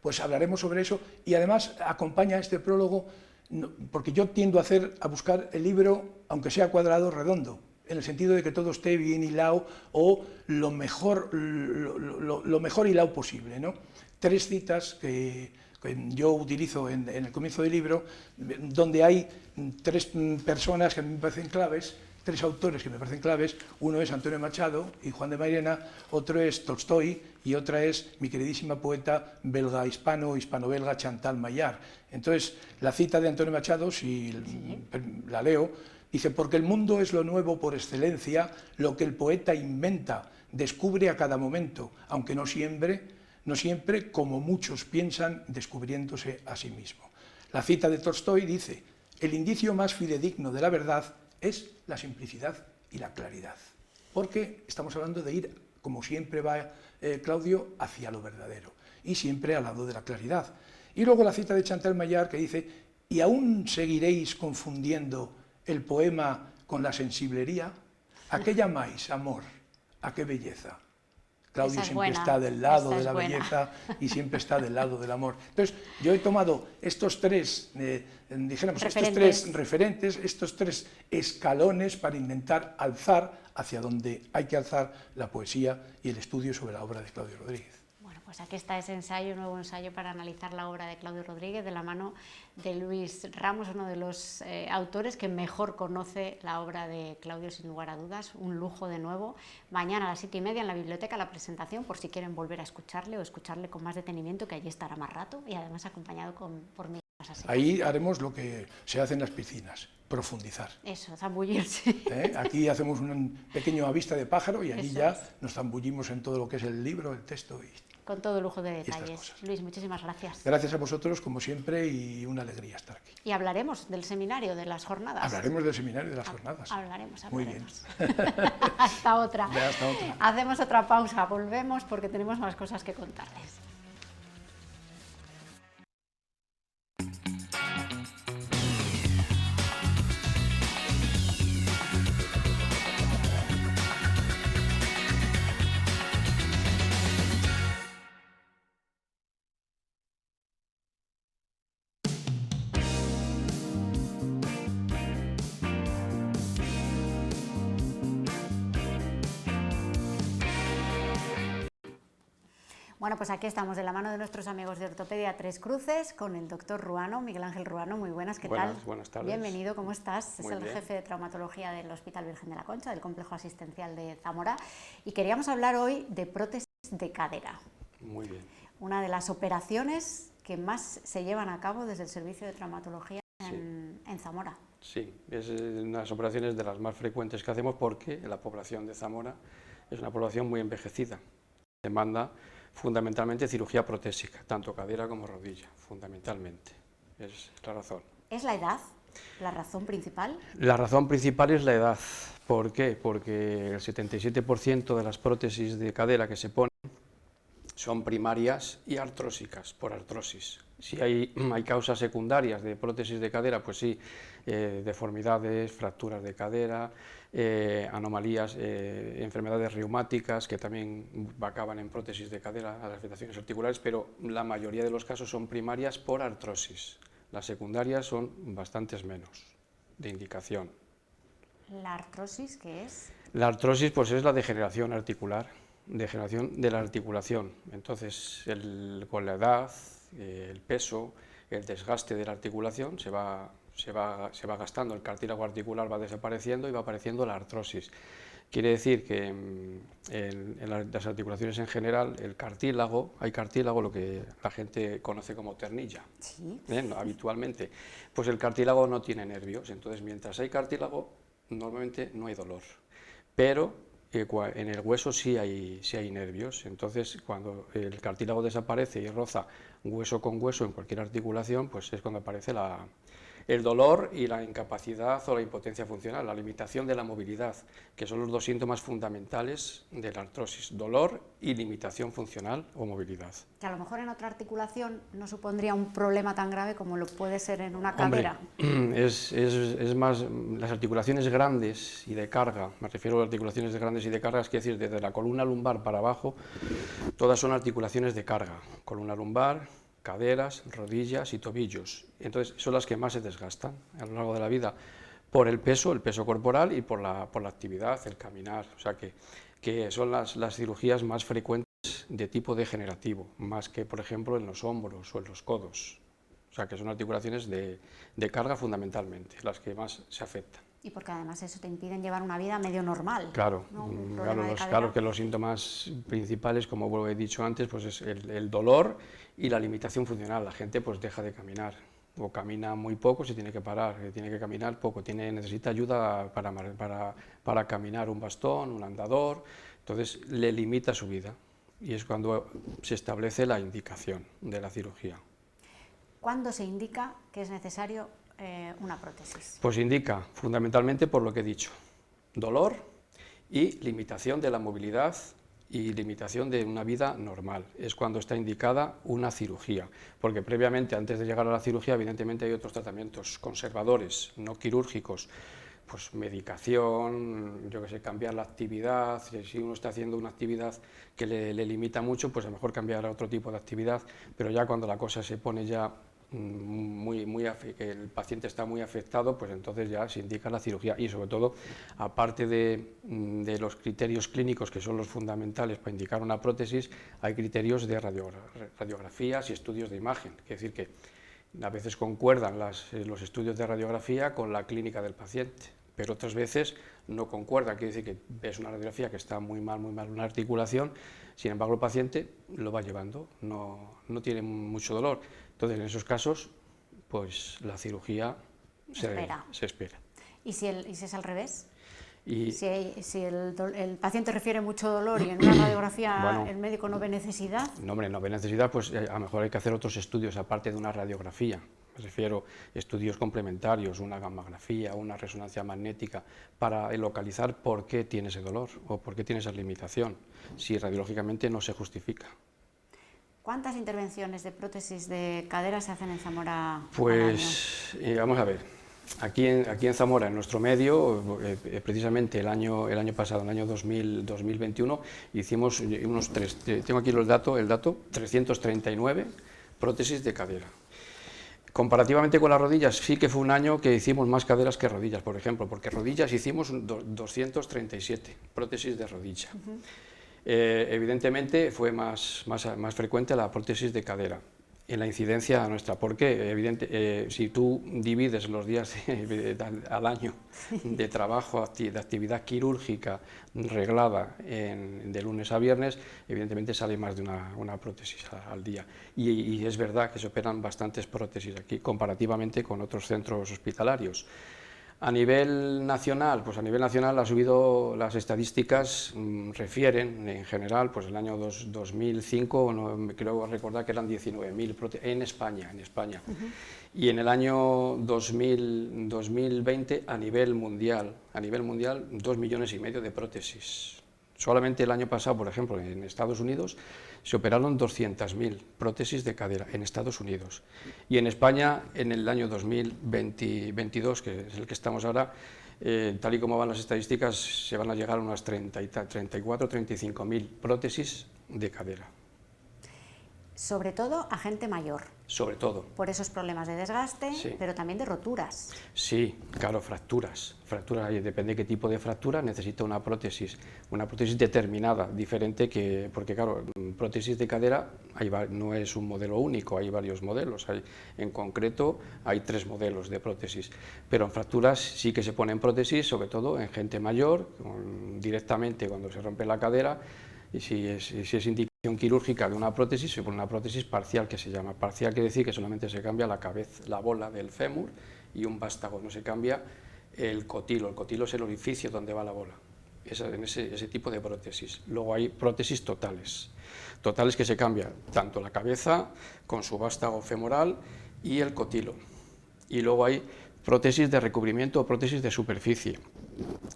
pues hablaremos sobre eso. Y además acompaña este prólogo, porque yo tiendo a buscar el libro, aunque sea cuadrado, redondo, en el sentido de que todo esté bien hilado o lo mejor hilado posible, ¿no? 3 citas que yo utilizo en el comienzo del libro, donde hay 3 personas que a mí me parecen claves, 3 autores que me parecen claves. Uno es Antonio Machado y Juan de Mairena, otro es Tolstoy y otra es mi queridísima poeta hispano-belga Chantal Maillard. Entonces, la cita de Antonio Machado, si la leo, dice: porque el mundo es lo nuevo por excelencia, lo que el poeta inventa descubre a cada momento, aunque no siempre como muchos piensan, descubriéndose a sí mismo. La cita de Tolstói dice: el indicio más fidedigno de la verdad es la simplicidad y la claridad. Porque estamos hablando de ir, como siempre va Claudio, hacia lo verdadero y siempre al lado de la claridad. Y luego la cita de Chantal Maillard que dice: ¿y aún seguiréis confundiendo el poema con la sensiblería? ¿A qué llamáis amor? ¿A qué belleza? Claudio siempre está del lado de la belleza y siempre está del lado del amor. Entonces, yo he tomado estos tres, estos tres referentes, estos tres escalones para intentar alzar hacia donde hay que alzar la poesía y el estudio sobre la obra de Claudio Rodríguez. Bueno, pues aquí está ese ensayo, nuevo ensayo para analizar la obra de Claudio Rodríguez, de la mano de Luis Ramos, uno de los autores que mejor conoce la obra de Claudio, sin lugar a dudas. Un lujo de nuevo. Mañana a las 7:30 en la biblioteca la presentación, por si quieren volver a escucharle o escucharle con más detenimiento, que allí estará más rato y además acompañado por Miguel Masaseta. Ahí haremos lo que se hace en las piscinas, profundizar. Eso, zambullirse. Aquí hacemos un pequeño a vista de pájaro y allí ya nos zambullimos en todo lo que es el libro, el texto y con todo lujo de detalles. Luis, muchísimas gracias. Gracias a vosotros, como siempre, y una alegría estar aquí. Y hablaremos del seminario, de las jornadas. Hablaremos del seminario de las jornadas. Hablaremos. Muy bien. Hasta otra. Hasta otra. Hacemos otra pausa, volvemos porque tenemos más cosas que contarles. Bueno, pues aquí estamos de la mano de nuestros amigos de Ortopedia Tres Cruces con el doctor Ruano, Miguel Ángel Ruano. Muy buenas, ¿qué tal? Buenas tardes. Bienvenido, ¿cómo estás? Muy es el bien. jefe de traumatología del Hospital Virgen de la Concha, del Complejo Asistencial de Zamora. Y queríamos hablar hoy de prótesis de cadera. Muy bien. Una de las operaciones que más se llevan a cabo desde el Servicio de Traumatología en Zamora. Sí, es una de las operaciones de las más frecuentes que hacemos porque la población de Zamora es una población muy envejecida. Demanda fundamentalmente cirugía protésica, tanto cadera como rodilla, fundamentalmente. Es la razón. ¿Es la edad la razón principal? La razón principal es la edad. ¿Por qué? Porque el 77% de las prótesis de cadera que se ponen son primarias y artrósicas, por artrosis. Si hay causas secundarias de prótesis de cadera, pues sí, deformidades, fracturas de cadera, anomalías, enfermedades reumáticas que también acaban en prótesis de cadera, las afectaciones articulares, pero la mayoría de los casos son primarias por artrosis. Las secundarias son bastantes menos de indicación. ¿La artrosis qué es? La artrosis pues es la degeneración articular, degeneración de la articulación. Entonces, con la edad, el peso, el desgaste de la articulación se va gastando, el cartílago articular va desapareciendo y va apareciendo la artrosis. Quiere decir que en las articulaciones en general, hay cartílago, lo que la gente conoce como ternilla, sí. Habitualmente. Pues el cartílago no tiene nervios, entonces mientras hay cartílago, normalmente no hay dolor. Pero en el hueso sí hay nervios, entonces cuando el cartílago desaparece y roza hueso con hueso en cualquier articulación, pues es cuando aparece el dolor y la incapacidad o la impotencia funcional, la limitación de la movilidad, que son los dos síntomas fundamentales de la artrosis, dolor y limitación funcional o movilidad. Que a lo mejor en otra articulación no supondría un problema tan grave como lo puede ser en una Hombre, cadera. es más, las articulaciones grandes y de carga, me refiero a las articulaciones grandes y de carga, es decir, desde la columna lumbar para abajo, todas son articulaciones de carga, columna lumbar, caderas, rodillas y tobillos. Entonces son las que más se desgastan a lo largo de la vida por el peso corporal y por la actividad, el caminar. O sea que son las cirugías más frecuentes de tipo degenerativo, más que por ejemplo en los hombros o en los codos. O sea que son articulaciones de carga fundamentalmente, las que más se afectan. Y porque además eso te impiden llevar una vida medio normal. Claro, ¿no? claro que los síntomas principales, como he dicho antes, pues es el dolor y la limitación funcional. La gente pues deja de caminar o camina muy poco, se tiene que parar, tiene que caminar poco, necesita ayuda para caminar, un bastón, un andador, Entonces le limita su vida y es cuando se establece la indicación de la cirugía. ¿Cuándo se indica que es necesario una prótesis? Pues indica fundamentalmente por lo que he dicho, dolor y limitación de la movilidad y limitación de una vida normal. Es cuando está indicada una cirugía, porque previamente, antes de llegar a la cirugía, evidentemente hay otros tratamientos conservadores, no quirúrgicos, pues medicación, yo que sé, cambiar la actividad, si uno está haciendo una actividad que le limita mucho, pues a lo mejor cambiar a otro tipo de actividad, pero ya cuando la cosa se pone ya que el paciente está muy afectado, pues entonces ya se indica la cirugía y sobre todo, aparte de los criterios clínicos que son los fundamentales para indicar una prótesis, hay criterios de radiografías y estudios de imagen, es decir que a veces concuerdan los estudios de radiografía con la clínica del paciente, pero otras veces no concuerdan, quiere decir que ves una radiografía que está muy mal una articulación, sin embargo el paciente lo va llevando, no tiene mucho dolor. Entonces, en esos casos, pues la cirugía se espera. ¿Y si es al revés? Y, si el paciente refiere mucho dolor y en una radiografía bueno, el médico no ve necesidad. No, hombre, no ve necesidad, pues a lo mejor hay que hacer otros estudios aparte de una radiografía. Me refiero a estudios complementarios, una gammagrafía, una resonancia magnética, para localizar por qué tiene ese dolor o por qué tiene esa limitación, si radiológicamente no se justifica. ¿Cuántas intervenciones de prótesis de cadera se hacen en Zamora Pues al año? vamos a ver, aquí en Zamora, en nuestro medio, precisamente el año pasado, el año 2021, hicimos tengo aquí el dato, 339 prótesis de cadera. Comparativamente con las rodillas, sí que fue un año que hicimos más caderas que rodillas, por ejemplo, porque rodillas hicimos 237 prótesis de rodilla. Evidentemente fue más frecuente la prótesis de cadera en la incidencia nuestra, porque si tú divides los días al año de trabajo, de actividad quirúrgica reglada de lunes a viernes, evidentemente sale más de una prótesis al día. Y es verdad que se operan bastantes prótesis aquí, comparativamente con otros centros hospitalarios. A nivel nacional, pues a nivel nacional ha subido las estadísticas, refieren en general, pues el año 2005, creo recordar que eran 19.000 en España. Y en el año 2020 a nivel mundial 2,5 millones de prótesis. Solamente el año pasado, por ejemplo, en Estados Unidos se operaron 200.000 prótesis de cadera en Estados Unidos. Y en España, en el año 2022, que es el que estamos ahora, tal y como van las estadísticas, se van a llegar a unas 34 o 35.000 prótesis de cadera. Sobre todo a gente mayor. Sobre todo. Por esos problemas de desgaste, Sí. pero también de roturas. Sí, claro, fracturas, depende de qué tipo de fractura, necesita una prótesis determinada, diferente porque claro, prótesis de cadera no es un modelo único, hay varios modelos, en concreto hay 3 modelos de prótesis, pero en fracturas sí que se ponen prótesis, sobre todo en gente mayor, directamente cuando se rompe la cadera, y si es indicación quirúrgica de una prótesis, se pone una prótesis parcial, que se llama. Parcial quiere decir que solamente se cambia la cabeza, la bola del fémur y un vástago, no se cambia el cotilo. El cotilo es el orificio donde va la bola, en ese tipo de prótesis. Luego hay prótesis totales que se cambia tanto la cabeza con su vástago femoral y el cotilo. Y luego hay prótesis de recubrimiento o prótesis de superficie.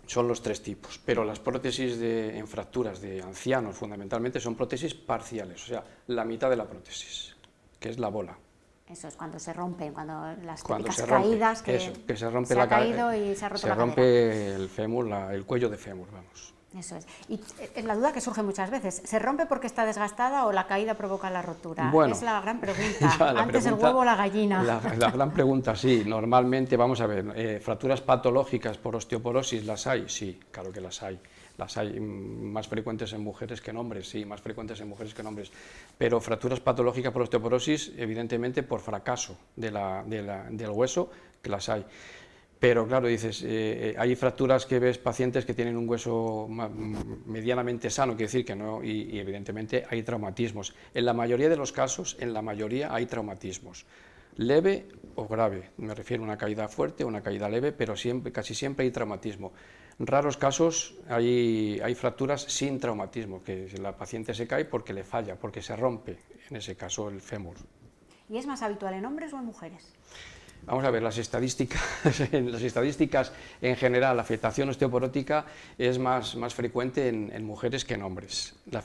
Son los 3 tipos, pero las prótesis en fracturas de ancianos fundamentalmente son prótesis parciales, o sea, la mitad de la prótesis, que es la bola. Eso es cuando se rompen, cuando las Cuando típicas se rompe, caídas que se rompe se la ha caído y se ha roto la cadera. Se rompe el fémur, el cuello de fémur, vamos. Eso es. Y es la duda que surge muchas veces, ¿se rompe porque está desgastada o la caída provoca la rotura? Bueno, es la gran pregunta, antes el pregunta, huevo o la gallina. La gran pregunta, sí, normalmente, vamos a ver, fracturas patológicas por osteoporosis, ¿las hay? Sí, claro que las hay. Las hay más frecuentes en mujeres que en hombres, sí, más frecuentes en mujeres que en hombres. Pero fracturas patológicas por osteoporosis, evidentemente por fracaso del hueso, que las hay. Pero claro, dices, hay fracturas que ves pacientes que tienen un hueso medianamente sano, quiere decir que no, y evidentemente hay traumatismos. En la mayoría de los casos, hay traumatismos. Leve o grave, me refiero a una caída fuerte o una caída leve, pero casi siempre hay traumatismo. raros casos hay fracturas sin traumatismo, que la paciente se cae porque le falla, porque se rompe, en ese caso, el fémur. ¿Y es más habitual en hombres o en mujeres? Vamos a ver, las estadísticas en general, la afectación osteoporótica es más frecuente en mujeres que en hombres, la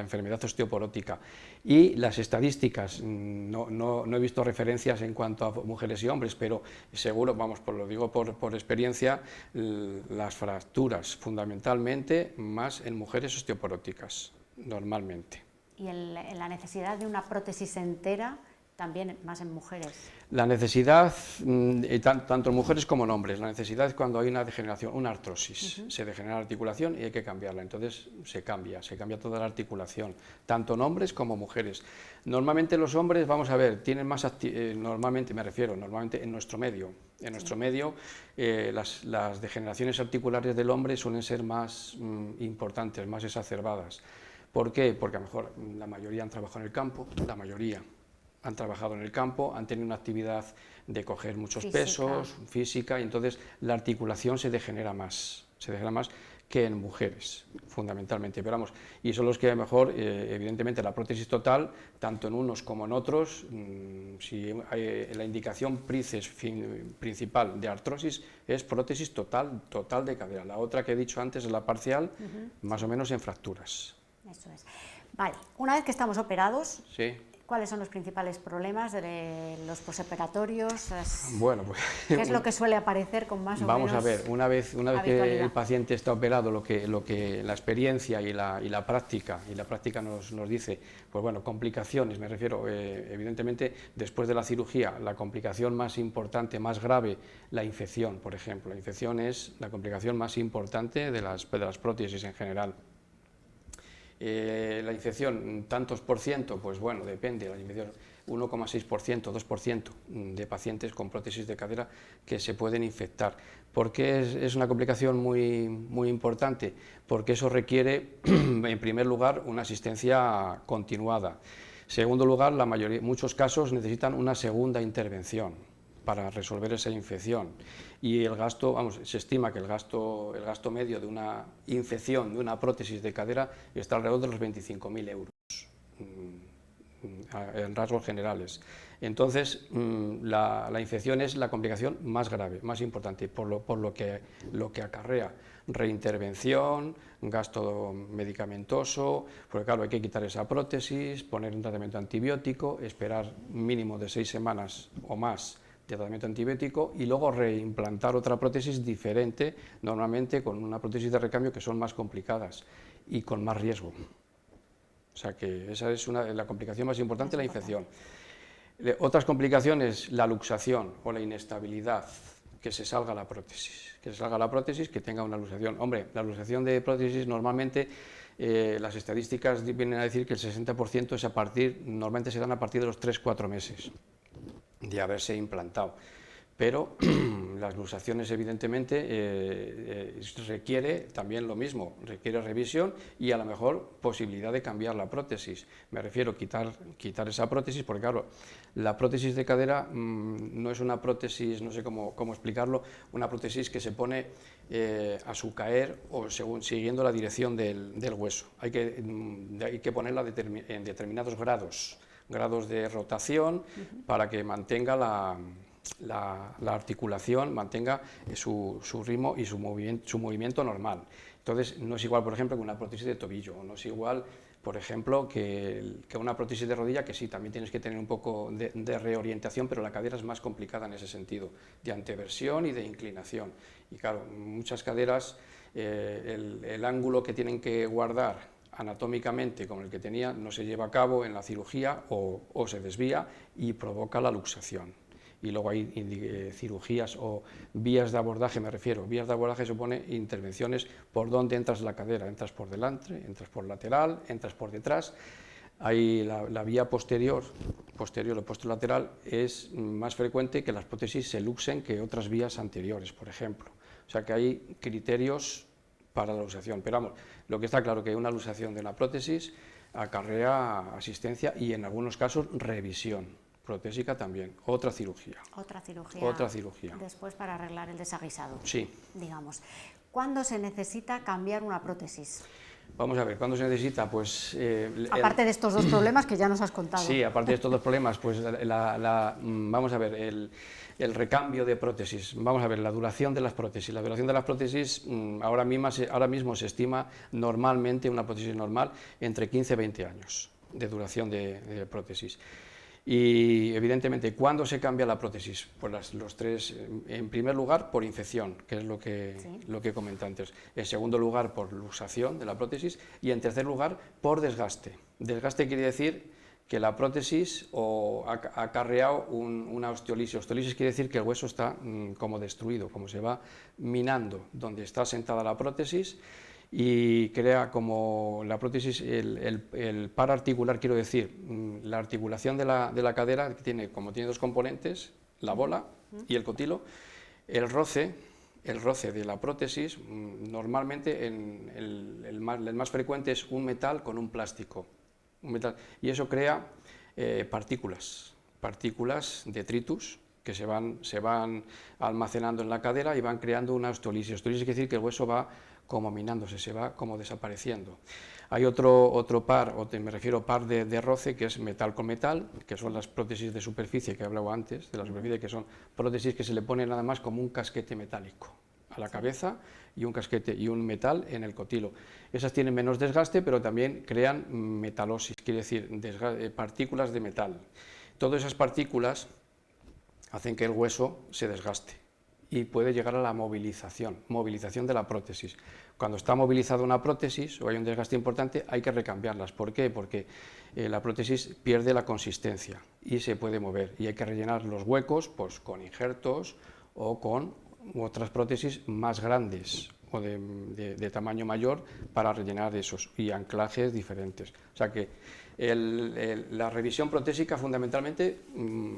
enfermedad osteoporótica. Y las estadísticas, no he visto referencias en cuanto a mujeres y hombres, pero seguro, vamos, lo digo por experiencia, las fracturas fundamentalmente más en mujeres osteoporóticas, normalmente. ¿Y la necesidad de una prótesis entera también más en mujeres? La necesidad, tanto en mujeres como en hombres, la necesidad es cuando hay una degeneración, una artrosis, se degenera la articulación y hay que cambiarla, entonces se cambia toda la articulación, tanto en hombres como mujeres. Normalmente los hombres, vamos a ver, tienen más normalmente en nuestro medio, las degeneraciones articulares del hombre suelen ser más importantes, más exacerbadas. ¿Por qué? Porque a lo mejor la mayoría han trabajado en el campo, han tenido una actividad de coger muchos pesos, física, y entonces la articulación se degenera más que en mujeres, fundamentalmente. Pero vamos, y son los que a lo mejor, evidentemente, la prótesis total, tanto en unos como en otros, si la indicación principal de artrosis es prótesis total de cadera. La otra que he dicho antes es la parcial, más o menos en fracturas. Eso es. Vale, una vez que estamos operados, sí. ¿Cuáles son los principales problemas de los posoperatorios? Bueno, pues, ¿qué es lo que suele aparecer con más o menos? Vamos a ver, una vez que el paciente está operado, lo que la experiencia y la práctica nos dice, pues bueno, complicaciones, me refiero, evidentemente, después de la cirugía, la complicación más importante, más grave, la infección, por ejemplo. La infección es la complicación más importante de las prótesis en general. La infección, tantos por ciento, pues bueno, depende, la infección 1,6%, 2% de pacientes con prótesis de cadera que se pueden infectar. ¿Por qué es una complicación muy importante? Porque eso requiere, en primer lugar, una asistencia continuada. En segundo lugar, muchos casos necesitan una segunda intervención para resolver esa infección, y el gasto, se estima que el gasto medio de una infección de una prótesis de cadera está alrededor de los 25.000 euros, en rasgos generales. Entonces, la infección es la complicación más grave, más importante, por lo que acarrea reintervención, gasto medicamentoso, porque claro, hay que quitar esa prótesis, poner un tratamiento antibiótico, esperar mínimo de 6 semanas o más de tratamiento antibiótico y luego reimplantar otra prótesis diferente, normalmente con una prótesis de recambio, que son más complicadas y con más riesgo. O sea que esa es la complicación más importante, la infección. Otras complicaciones, la luxación o la inestabilidad, que se salga la prótesis, que tenga una luxación. Hombre, la luxación de prótesis normalmente, las estadísticas vienen a decir que el 60% normalmente se dan a partir de los 3-4 meses de haberse implantado, pero las luxaciones evidentemente requiere también lo mismo, requiere revisión y a lo mejor posibilidad de cambiar la prótesis. Me refiero a quitar esa prótesis, porque claro, la prótesis de cadera no es una prótesis, no sé cómo explicarlo, una prótesis que se pone a su caer o siguiendo la dirección del hueso. Hay que ponerla en determinados grados de rotación para que mantenga la articulación, mantenga su ritmo y su movimiento normal. Entonces, no es igual, por ejemplo, que una prótesis de tobillo, no es igual, por ejemplo, que una prótesis de rodilla, que sí, también tienes que tener un poco de reorientación, pero la cadera es más complicada en ese sentido, de anteversión y de inclinación. Y claro, muchas caderas, el ángulo que tienen que guardar anatómicamente como el que tenía no se lleva a cabo en la cirugía o se desvía y provoca la luxación. Y luego hay cirugías o vías de abordaje, me refiero. Vías de abordaje supone intervenciones por donde entras la cadera, entras por delante, entras por lateral, entras por detrás. Hay la vía posterior o posterolateral es más frecuente que las prótesis se luxen que otras vías anteriores, por ejemplo. O sea que hay criterios para la luxación, pero vamos, lo que está claro que una luxación de una prótesis acarrea asistencia y en algunos casos revisión protésica también, otra cirugía. Otra cirugía. Otra cirugía. Después para arreglar el desaguisado. Sí. Digamos. ¿Cuándo se necesita cambiar una prótesis? Vamos a ver, ¿cuándo se necesita? Pues, aparte de estos dos problemas que ya nos has contado. Sí, aparte de estos dos problemas, pues vamos a ver, el recambio de prótesis, vamos a ver, la duración de las prótesis. La duración de las prótesis ahora mismo se estima normalmente, una prótesis normal, entre 15 y 20 años de duración de prótesis. Y evidentemente, ¿cuándo se cambia la prótesis? Pues los tres, en primer lugar, por infección, que es lo que comenté antes. En segundo lugar, por luxación de la prótesis. Y en tercer lugar, por desgaste. Desgaste quiere decir que la prótesis ha acarreado una osteolisis. Osteolisis quiere decir que el hueso está como destruido, como se va minando donde está sentada la prótesis, y crea como la prótesis, el par articular, quiero decir, la articulación de la cadera, como tiene dos componentes, la bola y el cotilo, el roce de la prótesis, normalmente el más frecuente es un metal con un plástico, y eso crea partículas, detritus, que se van almacenando en la cadera y van creando una osteolisis. Osteolisis quiere decir que el hueso va como minándose, se va como desapareciendo. Hay otro par, me refiero par de roce, que es metal con metal, que son las prótesis de superficie que he hablado antes, de la superficie, que son prótesis que se le pone nada más como un casquete metálico a la cabeza y un casquete y un metal en el cotilo. Esas tienen menos desgaste, pero también crean metalosis, quiere decir partículas de metal. Todas esas partículas hacen que el hueso se desgaste y puede llegar a la movilización de la prótesis. Cuando está movilizada una prótesis o hay un desgaste importante, hay que recambiarlas. ¿Por qué? Porque la prótesis pierde la consistencia y se puede mover, y hay que rellenar los huecos pues, con injertos o con otras prótesis más grandes o de tamaño mayor para rellenar esos, y anclajes diferentes. O sea que la revisión protésica fundamentalmente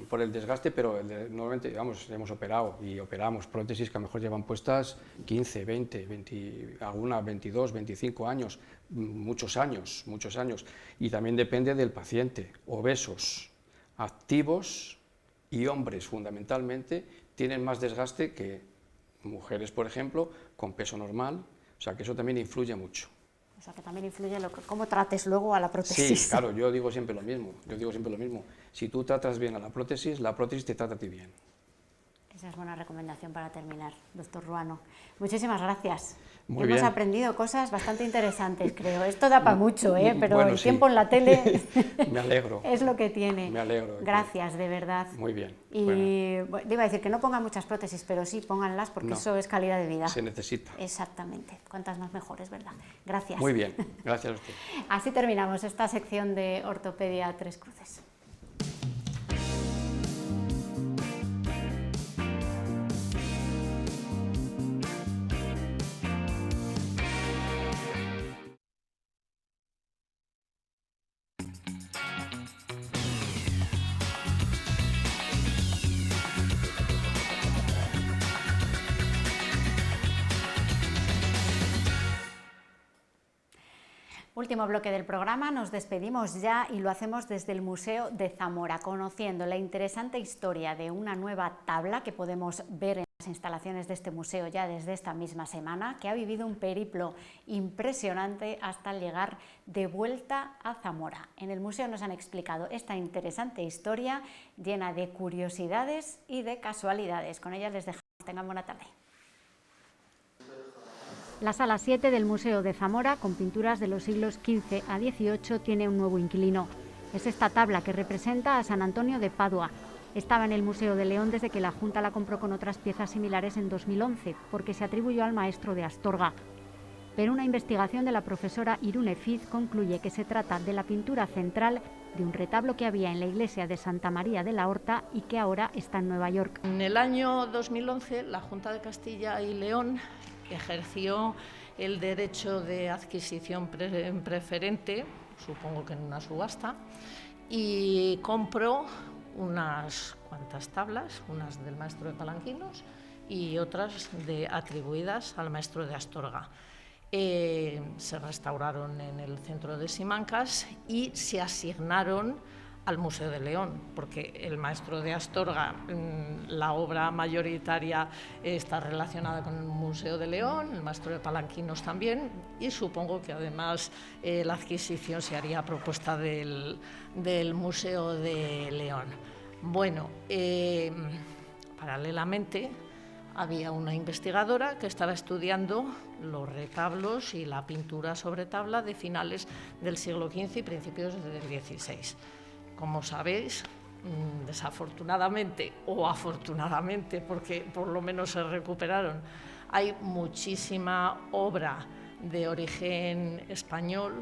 por el desgaste, pero normalmente hemos operado y operamos prótesis que a lo mejor llevan puestas 15, 20, algunas 22, 25 años, muchos años, y también depende del paciente. Obesos, activos y hombres fundamentalmente tienen más desgaste que mujeres, por ejemplo, con peso normal, o sea que eso también influye mucho. O sea, que también influye cómo trates luego a la prótesis. Sí, claro, yo digo siempre lo mismo. Si tú tratas bien a la prótesis te trata a ti bien. Esa es buena recomendación para terminar, doctor Ruano. Muchísimas gracias. Muy Hemos bien. aprendido cosas bastante interesantes, creo. Esto da para mucho, pero bueno, el sí. tiempo en la tele Me alegro. es lo que tiene. Me alegro. Gracias, de verdad. Muy bien. Y bueno, le iba a decir que no pongan muchas prótesis, pero sí, pónganlas porque eso es calidad de vida. Se necesita. Exactamente. Cuantas más mejores, ¿verdad? Gracias. Muy bien. Gracias a usted. Así terminamos esta sección de Ortopedia Tres Cruces. Último bloque del programa, nos despedimos ya y lo hacemos desde el Museo de Zamora, conociendo la interesante historia de una nueva tabla que podemos ver en las instalaciones de este museo ya desde esta misma semana, que ha vivido un periplo impresionante hasta llegar de vuelta a Zamora. En el museo nos han explicado esta interesante historia llena de curiosidades y de casualidades. Con ellas les dejamos. Tengan buena tarde. La sala 7 del Museo de Zamora, con pinturas de los siglos XV a XVIII, tiene un nuevo inquilino. Es esta tabla que representa a San Antonio de Padua. Estaba en el Museo de León desde que la Junta la compró con otras piezas similares en 2011, porque se atribuyó al maestro de Astorga. Pero una investigación de la profesora Irune Fiz concluye que se trata de la pintura central de un retablo que había en la iglesia de Santa María de la Horta y que ahora está en Nueva York. En el año 2011, la Junta de Castilla y León ejerció el derecho de adquisición preferente, supongo que en una subasta, y compró unas cuantas tablas, unas del maestro de Palanquinos y otras atribuidas al maestro de Astorga. Se restauraron en el centro de Simancas y se asignaron al Museo de León, porque el Maestro de Astorga, la obra mayoritaria está relacionada con el Museo de León, el Maestro de Palanquinos también, y supongo que además la adquisición se haría a propuesta del Museo de León. Bueno, paralelamente había una investigadora que estaba estudiando los retablos y la pintura sobre tabla de finales del siglo XV y principios del XVI. Como sabéis, desafortunadamente o afortunadamente, porque por lo menos se recuperaron, hay muchísima obra de origen español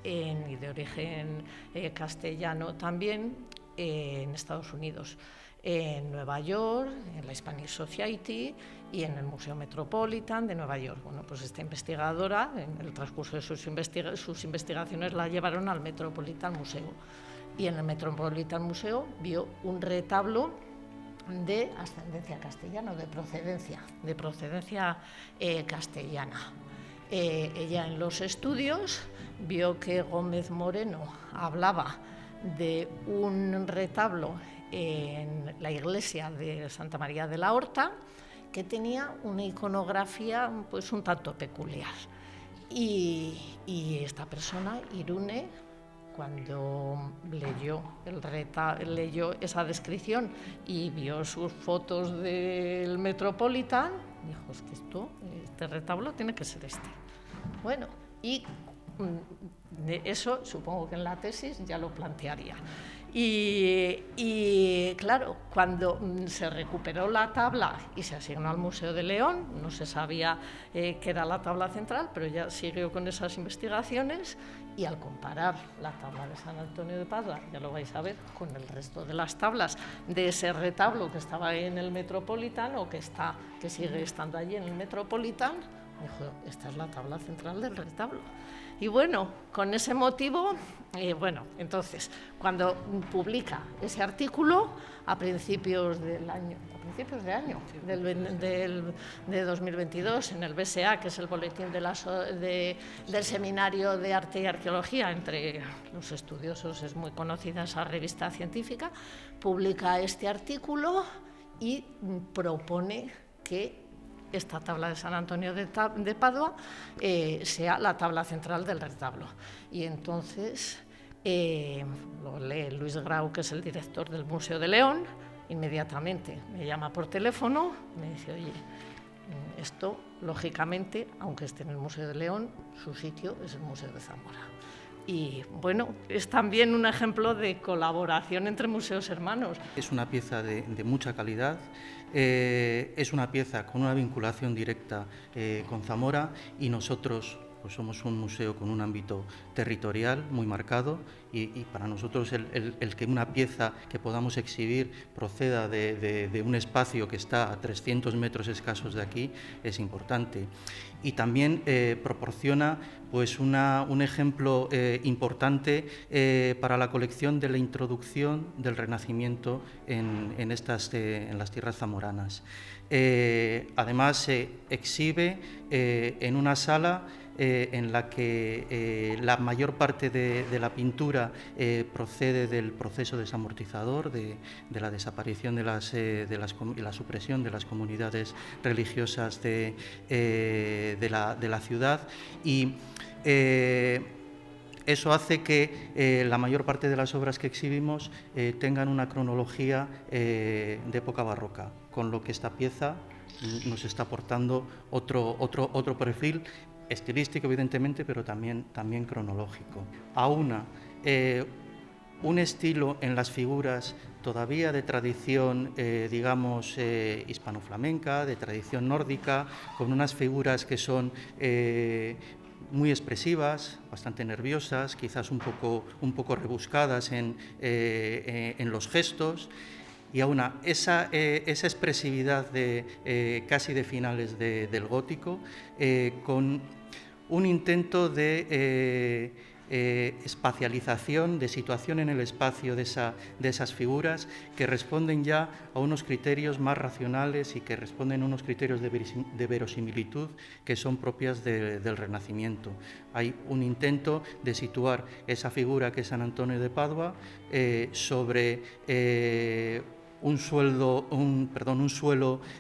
y de origen castellano también en Estados Unidos, en Nueva York, en la Hispanic Society y en el Museo Metropolitan de Nueva York. Bueno, pues esta investigadora, en el transcurso de sus investigaciones, la llevaron al Metropolitan Museo. Y en el Metropolitan Museo vio un retablo de ascendencia castellana, de procedencia castellana. Ella en los estudios vio que Gómez Moreno hablaba de un retablo en la iglesia de Santa María de la Horta que tenía una iconografía pues un tanto peculiar. Y esta persona, Irune, cuando leyó esa descripción y vio sus fotos del Metropolitan, dijo, es que este retablo tiene que ser este. Bueno, y eso supongo que en la tesis ya lo plantearía. Y claro, cuando se recuperó la tabla y se asignó al Museo de León, no se sabía que era la tabla central, pero ya siguió con esas investigaciones, y al comparar la tabla de San Antonio de Padua, ya lo vais a ver, con el resto de las tablas de ese retablo que estaba en el Metropolitan o que sigue estando allí en el Metropolitan, dijo, esta es la tabla central del retablo. Y bueno, con ese motivo, entonces, cuando publica ese artículo a principios de de 2022, en el BSA, que es el boletín del Seminario de Arte y Arqueología, entre los estudiosos es muy conocida esa revista científica, publica este artículo y propone que esta tabla de San Antonio de Padua sea la tabla central del retablo. Y entonces lo lee Luis Grau, que es el director del Museo de León, inmediatamente me llama por teléfono, me dice, oye, esto, lógicamente, aunque esté en el Museo de León, su sitio es el Museo de Zamora. Y bueno, es también un ejemplo de colaboración entre museos hermanos. Es una pieza de mucha calidad, es una pieza con una vinculación directa con Zamora, y nosotros pues somos un museo con un ámbito territorial muy marcado, y para nosotros el que una pieza que podamos exhibir proceda de un espacio que está a 300 metros escasos de aquí es importante. Y también proporciona pues un ejemplo importante para la colección de la introducción del Renacimiento en las tierras zamoranas. Además se exhibe en una sala en la que la mayor parte de la pintura procede del proceso desamortizador, de la desaparición y la supresión de las comunidades religiosas de la ciudad, y eso hace que la mayor parte de las obras que exhibimos tengan una cronología de época barroca, con lo que esta pieza nos está aportando otro perfil estilístico, evidentemente, pero también cronológico. Aúna un estilo en las figuras todavía de tradición, hispano-flamenca, de tradición nórdica, con unas figuras que son muy expresivas, bastante nerviosas, quizás un poco rebuscadas en los gestos. Y aún esa expresividad casi de finales del gótico, con un intento de espacialización, de situación en el espacio de esas figuras que responden ya a unos criterios más racionales y que responden a unos criterios de verosimilitud que son propias del Renacimiento. Hay un intento de situar esa figura que es San Antonio de Padua sobre un suelo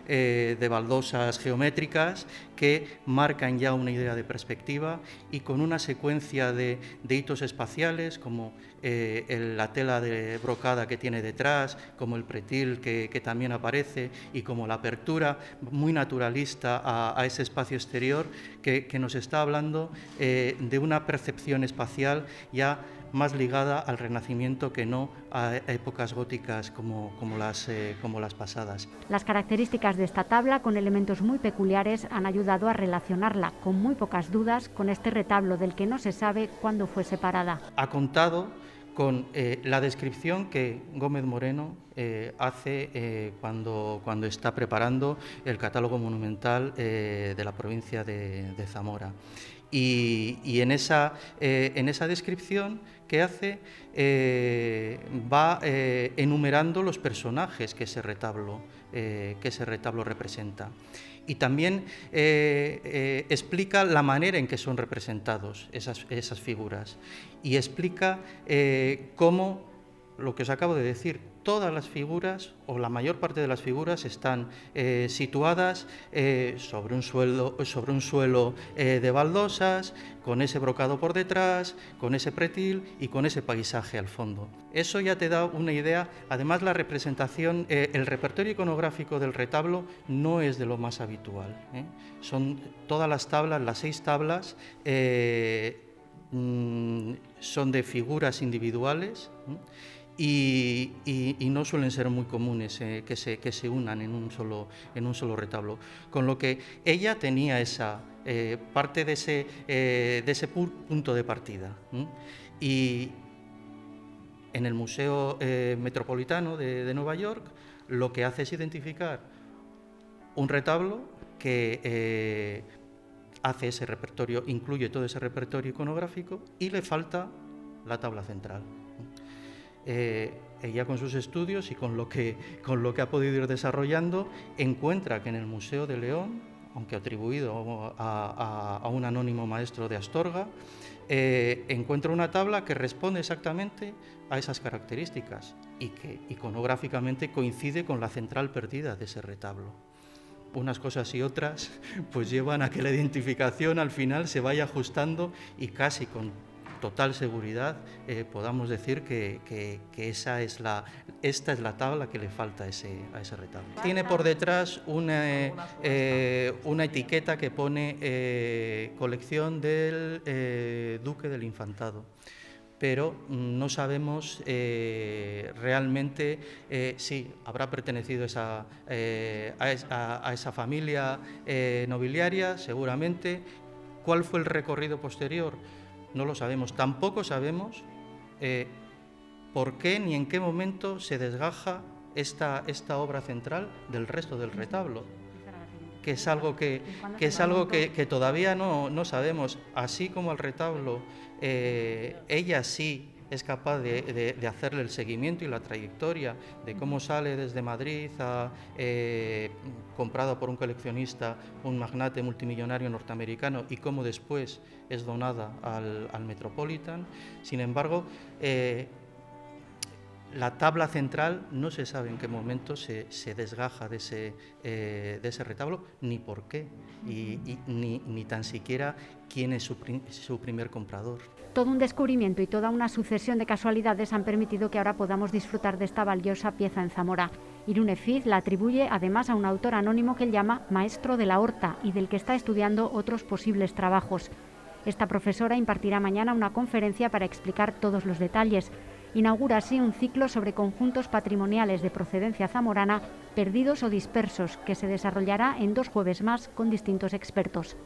de baldosas geométricas que marcan ya una idea de perspectiva y con una secuencia de hitos espaciales como la tela de brocada que tiene detrás, como el pretil que también aparece y como la apertura muy naturalista a ese espacio exterior que nos está hablando de una percepción espacial ya más ligada al Renacimiento que no a épocas góticas como las pasadas. Las características de esta tabla, con elementos muy peculiares, han ayudado a relacionarla con muy pocas dudas con este retablo del que no se sabe cuándo fue separada. Ha contado con la descripción que Gómez Moreno hace cuando está preparando el catálogo monumental de la provincia de Zamora. Y en esa descripción que hace va enumerando los personajes que ese retablo representa. Y también explica la manera en que son representados esas figuras. Y explica cómo, lo que os acabo de decir, todas las figuras, o la mayor parte de las figuras, están situadas sobre un suelo de baldosas, con ese brocado por detrás, con ese pretil y con ese paisaje al fondo. Eso ya te da una idea. Además, la representación, el repertorio iconográfico del retablo no es de lo más habitual. Son todas las tablas, las 6 tablas, son de figuras individuales. Y no suelen ser muy comunes que se unan en un solo retablo, con lo que ella tenía esa parte de ese punto de partida. Y en el Museo Metropolitano de Nueva York lo que hace es identificar un retablo que hace ese repertorio, incluye todo ese repertorio iconográfico y le falta la tabla central. Ella, con sus estudios y con lo que ha podido ir desarrollando, encuentra que en el Museo de León, aunque atribuido a un anónimo maestro de Astorga, encuentra una tabla que responde exactamente a esas características y que iconográficamente coincide con la central perdida de ese retablo. Unas cosas y otras pues llevan a que la identificación al final se vaya ajustando y casi con total seguridad podamos decir que esta es la tabla que le falta a ese retablo. Tiene por detrás una etiqueta que pone colección del Duque del Infantado, pero no sabemos realmente si habrá pertenecido a esa familia nobiliaria, seguramente. ¿Cuál fue el recorrido posterior? No lo sabemos. Tampoco sabemos por qué ni en qué momento se desgaja esta obra central del resto del retablo, que es algo que todavía no sabemos. Así como al retablo, ella sí es capaz de hacerle el seguimiento y la trayectoria de cómo sale desde Madrid comprado por un coleccionista, un magnate multimillonario norteamericano, y cómo después es donada al Metropolitan. Sin embargo, la tabla central no se sabe en qué momento se desgaja de ese retablo, ni por qué, ni tan siquiera quién es su primer comprador. Todo un descubrimiento y toda una sucesión de casualidades han permitido que ahora podamos disfrutar de esta valiosa pieza en Zamora. Irune Fiz la atribuye además a un autor anónimo que él llama Maestro de la Horta y del que está estudiando otros posibles trabajos. Esta profesora impartirá mañana una conferencia para explicar todos los detalles. Inaugura así un ciclo sobre conjuntos patrimoniales de procedencia zamorana perdidos o dispersos, que se desarrollará en 2 jueves más con distintos expertos.